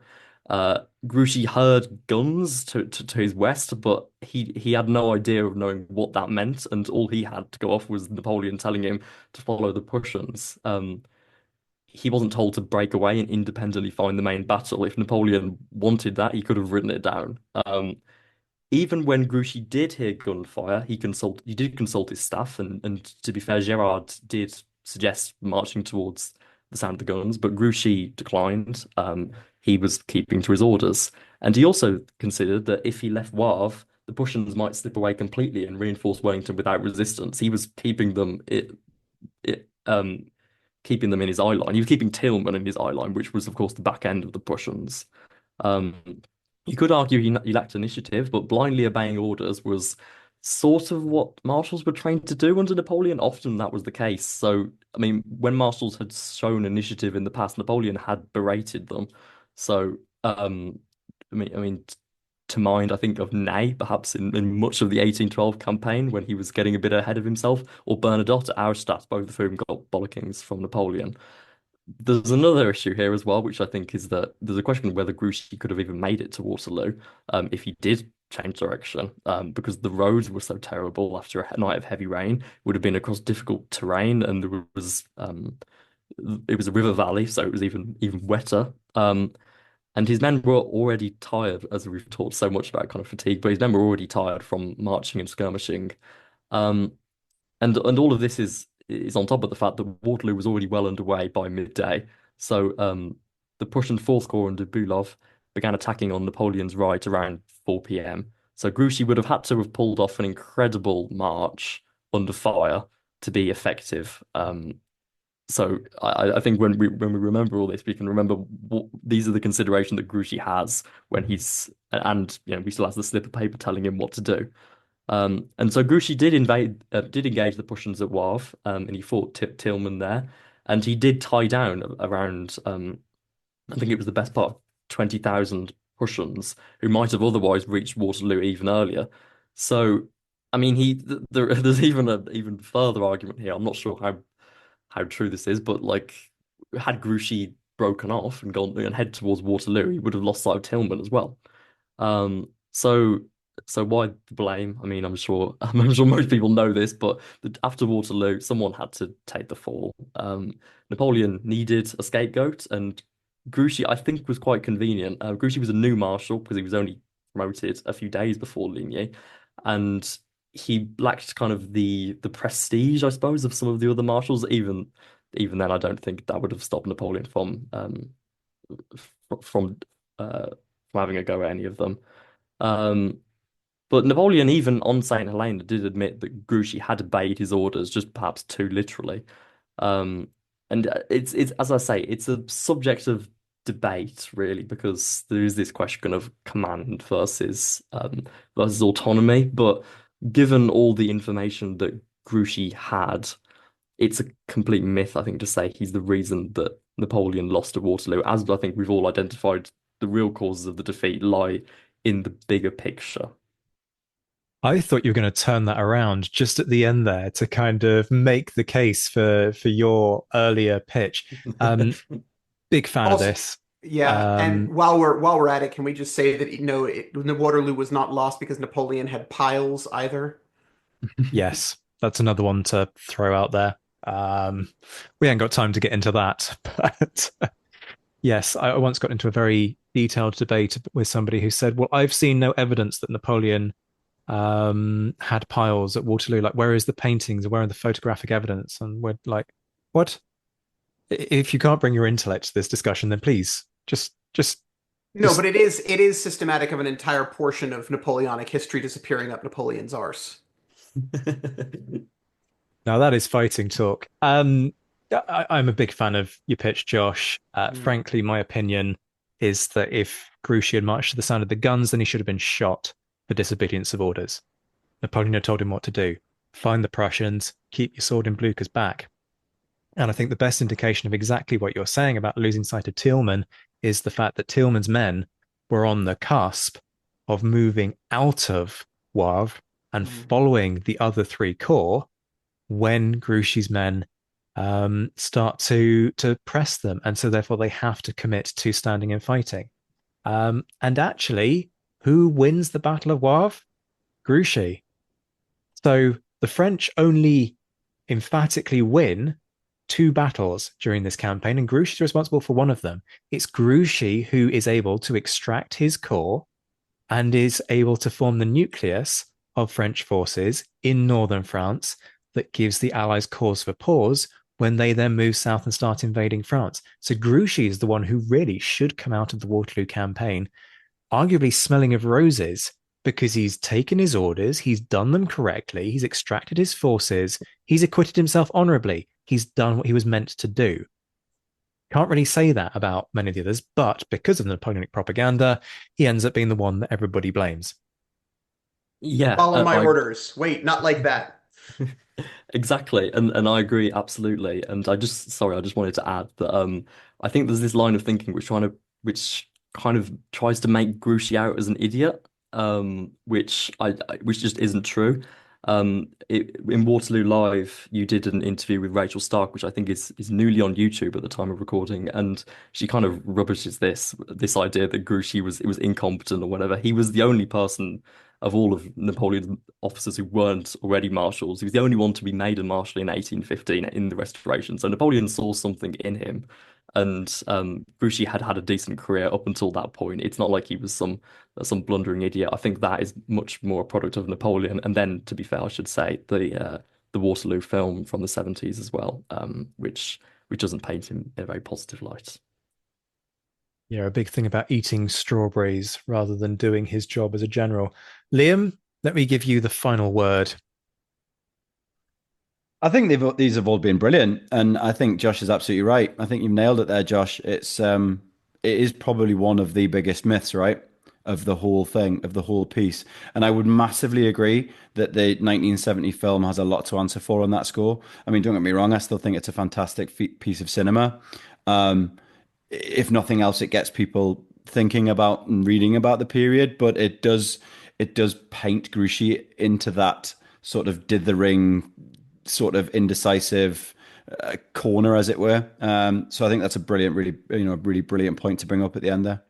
Grouchy heard guns to his west, but he had no idea of knowing what that meant, and all he had to go off was Napoleon telling him to follow the Prussians. He wasn't told to break away and independently find the main battle. If Napoleon wanted that, he could have written it down. Even when Grushi did hear gunfire, he did consult his staff, and to be fair, Gerard did suggest marching towards the sound of the guns, but Grushi declined. He was keeping to his orders, and he also considered that if he left Wavre, the Prussians might slip away completely and reinforce Wellington without resistance. He was keeping them in his eye line. He was keeping Thielmann in his eye line, which was, of course, the back end of the Prussians. You could argue he lacked initiative, but blindly obeying orders was sort of what marshals were trained to do under Napoleon. Often that was the case. So, I mean, when marshals had shown initiative in the past, Napoleon had berated them. So, to mind, I think of Ney, perhaps in much of the 1812 campaign when he was getting a bit ahead of himself, or Bernadotte at Auerstadt, both of whom got bollockings from Napoleon. There's another issue here as well, which I think is that there's a question of whether Grouchy could have even made it to Waterloo if he did change direction, because the roads were so terrible after a night of heavy rain. It would have been across difficult terrain, and it was a river valley, so it was even wetter. And his men were already tired, as we've talked so much about kind of fatigue, but his men were already tired from marching and skirmishing. And all of this is on top of the fact that Waterloo was already well underway by midday. So the Prussian Fourth Corps under Bülow began attacking on Napoleon's right around 4 p.m. So Grouchy would have had to have pulled off an incredible march under fire to be effective. So I think when we remember all this, we can remember these are the considerations that Grouchy has when and we still have the slip of paper telling him what to do. And so Grushi did engage the Prussians at Wavre, and he fought Thielmann there, and he did tie down around, I think it was the best part of 20,000 Prussians who might have otherwise reached Waterloo even earlier. So, I mean, there's even an even further argument here. I'm not sure how true this is, but like, had Grushi broken off and gone and head towards Waterloo, he would have lost sight of Thielmann as well. So why the blame? I mean, I'm sure most people know this, but after Waterloo, someone had to take the fall. Napoleon needed a scapegoat, and Grushi, I think, was quite convenient. Grushi was a new marshal because he was only promoted a few days before Ligny, and he lacked kind of the prestige, I suppose, of some of the other marshals. Even then, I don't think that would have stopped Napoleon from having a go at any of them. But Napoleon, even on St. Helena, did admit that Grouchy had obeyed his orders, just perhaps too literally. And it's as I say, it's a subject of debate, really, because there is this question of command versus autonomy. But given all the information that Grouchy had, it's a complete myth, I think, to say he's the reason that Napoleon lost at Waterloo. As I think we've all identified, the real causes of the defeat lie in the bigger picture. I thought you were going to turn that around just at the end there to kind of make the case for your earlier pitch. Big fan of this. Yeah, and while we're at it, can we just say that Waterloo was not lost because Napoleon had piles either? Yes, that's another one to throw out there. We ain't got time to get into that, but yes, I once got into a very detailed debate with somebody who said, "Well, I've seen no evidence that Napoleon had piles at Waterloo. Like, where is the paintings? Where are the photographic evidence?" And we're like, "What? If you can't bring your intellect to this discussion, then please just No, but it is systematic of an entire portion of Napoleonic history disappearing up Napoleon's arse. Now that is fighting talk. I'm a big fan of your pitch, Josh. Frankly, my opinion is that if Grushi had marched to the sound of the guns, then he should have been shot for disobedience of orders. Napoleon had told him what to do. Find the Prussians, keep your sword in Blucher's back. And I think the best indication of exactly what you're saying about losing sight of Thielmann is the fact that Thielmann's men were on the cusp of moving out of Wavre and following the other three corps when Grouchy's men start to press them, and so therefore they have to commit to standing and fighting. And actually, who wins the Battle of Wavre? Grouchy. So the French only emphatically win two battles during this campaign, and Grouchy is responsible for one of them. It's Grouchy who is able to extract his corps and is able to form the nucleus of French forces in northern France that gives the Allies cause for pause when they then move south and start invading France. So Grouchy is the one who really should come out of the Waterloo campaign, arguably smelling of roses, because he's taken his orders, he's done them correctly, he's extracted his forces, he's acquitted himself honorably, he's done what he was meant to do. Can't really say that about many of the others, but because of the Napoleonic propaganda, he ends up being the one that everybody blames. Yeah. Follow my orders. Wait, not like that. Exactly, and I agree absolutely. And I just wanted to add that I think there's this line of thinking which kind of tries to make Grouchy out as an idiot, which just isn't true. In Waterloo Live, you did an interview with Rachel Stark, which I think is newly on YouTube at the time of recording, and she kind of rubbishes this idea that Grouchy was incompetent or whatever. He was the only person of all of Napoleon's officers who weren't already marshals. He was the only one to be made a marshal in 1815 in the Restoration. So Napoleon saw something in him, and Grouchy had had a decent career up until that point. It's not like he was some blundering idiot. I think that is much more a product of Napoleon. And then, to be fair, I should say the Waterloo film from the 70s as well, which doesn't paint him in a very positive light. Yeah, a big thing about eating strawberries rather than doing his job as a general. Liam, let me give you the final word. I think these have all been brilliant, and I think Josh is absolutely right. I think you've nailed it there, Josh. It is probably one of the biggest myths, right, of the whole thing, of the whole piece. And I would massively agree that the 1970 film has a lot to answer for on that score. I mean, don't get me wrong, I still think it's a fantastic piece of cinema. If nothing else, it gets people thinking about and reading about the period, but it does paint Grouchy into that sort of did the ring, sort of indecisive corner, as it were. So I think that's a brilliant, really brilliant point to bring up at the end there.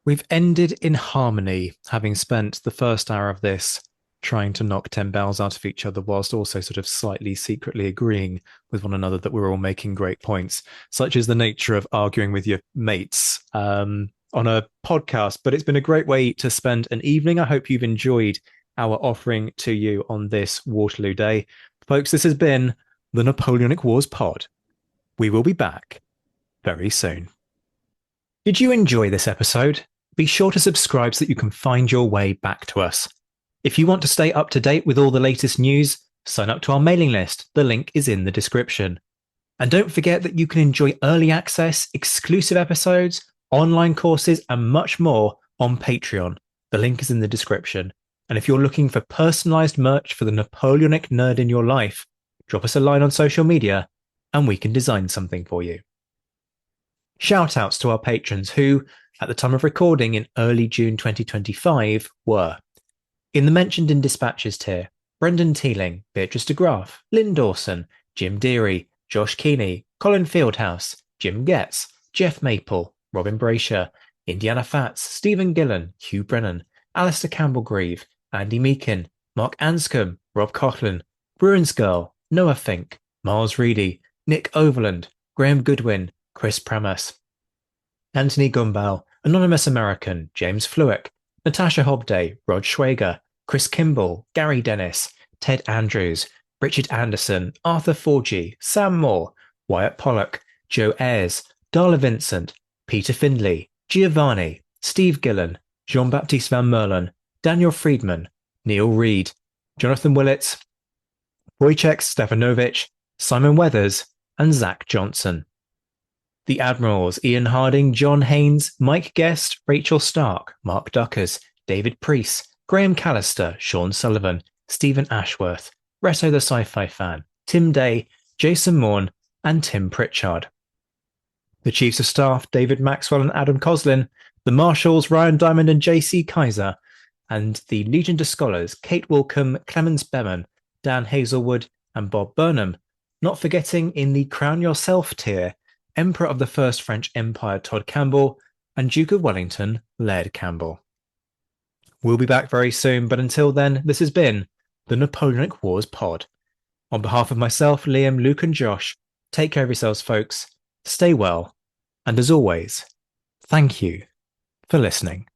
We've ended in harmony, having spent the first hour of this trying to knock 10 bells out of each other whilst also sort of slightly secretly agreeing with one another that we're all making great points. Such is the nature of arguing with your mates on a podcast, but it's been a great way to spend an evening. I hope you've enjoyed our offering to you on this Waterloo Day. Folks, this has been the Napoleonic Wars Pod. We will be back very soon. Did you enjoy this episode? Be sure to subscribe so that you can find your way back to us. If you want to stay up to date with all the latest news, sign up to our mailing list. The link is in the description. And don't forget that you can enjoy early access, exclusive episodes, online courses, and much more on Patreon. The link is in the description. And if you're looking for personalized merch for the Napoleonic nerd in your life, drop us a line on social media and we can design something for you. Shout outs to our patrons who, at the time of recording in early June 2025, were in the mentioned in dispatches tier: Brendan Teeling, Beatrice de Graaf, Lynn Dawson, Jim Deary, Josh Keeney, Colin Fieldhouse, Jim Getz, Jeff Maple, Robin Brasher, Indiana Fats, Stephen Gillen, Hugh Brennan, Alistair Campbell-Grieve, Andy Meakin, Mark Anscombe, Rob Coughlin, Bruins Girl, Noah Fink, Miles Reedy, Nick Overland, Graham Goodwin, Chris Pramas, Anthony Gumbel, Anonymous American, James Fluick, Natasha Hobday, Rod Schwager, Chris Kimball, Gary Dennis, Ted Andrews, Richard Anderson, Arthur Forgy, Sam Moore, Wyatt Pollock, Joe Ayres, Darla Vincent, Peter Findlay, Giovanni, Steve Gillen, Jean-Baptiste Van Merlen, Daniel Friedman, Neil Reed, Jonathan Willett, Wojciech Stefanovic, Simon Weathers, and Zach Johnson. The Admirals, Ian Harding, John Haynes, Mike Guest, Rachel Stark, Mark Duckers, David Preece, Graham Callister, Sean Sullivan, Stephen Ashworth, Reto the Sci-Fi Fan, Tim Day, Jason Morn, and Tim Pritchard. The Chiefs of Staff, David Maxwell and Adam Coslin, the Marshals, Ryan Diamond and JC Kaiser, and the Legion of Scholars, Kate Wilcombe, Clemens Beman, Dan Hazelwood, and Bob Burnham, not forgetting in the Crown Yourself tier, Emperor of the First French Empire Todd Campbell, and Duke of Wellington Laird Campbell. We'll be back very soon, but until then, this has been the Napoleonic Wars Pod. On behalf of myself, Liam, Luke, and Josh, take care of yourselves, folks, stay well, and as always, thank you for listening.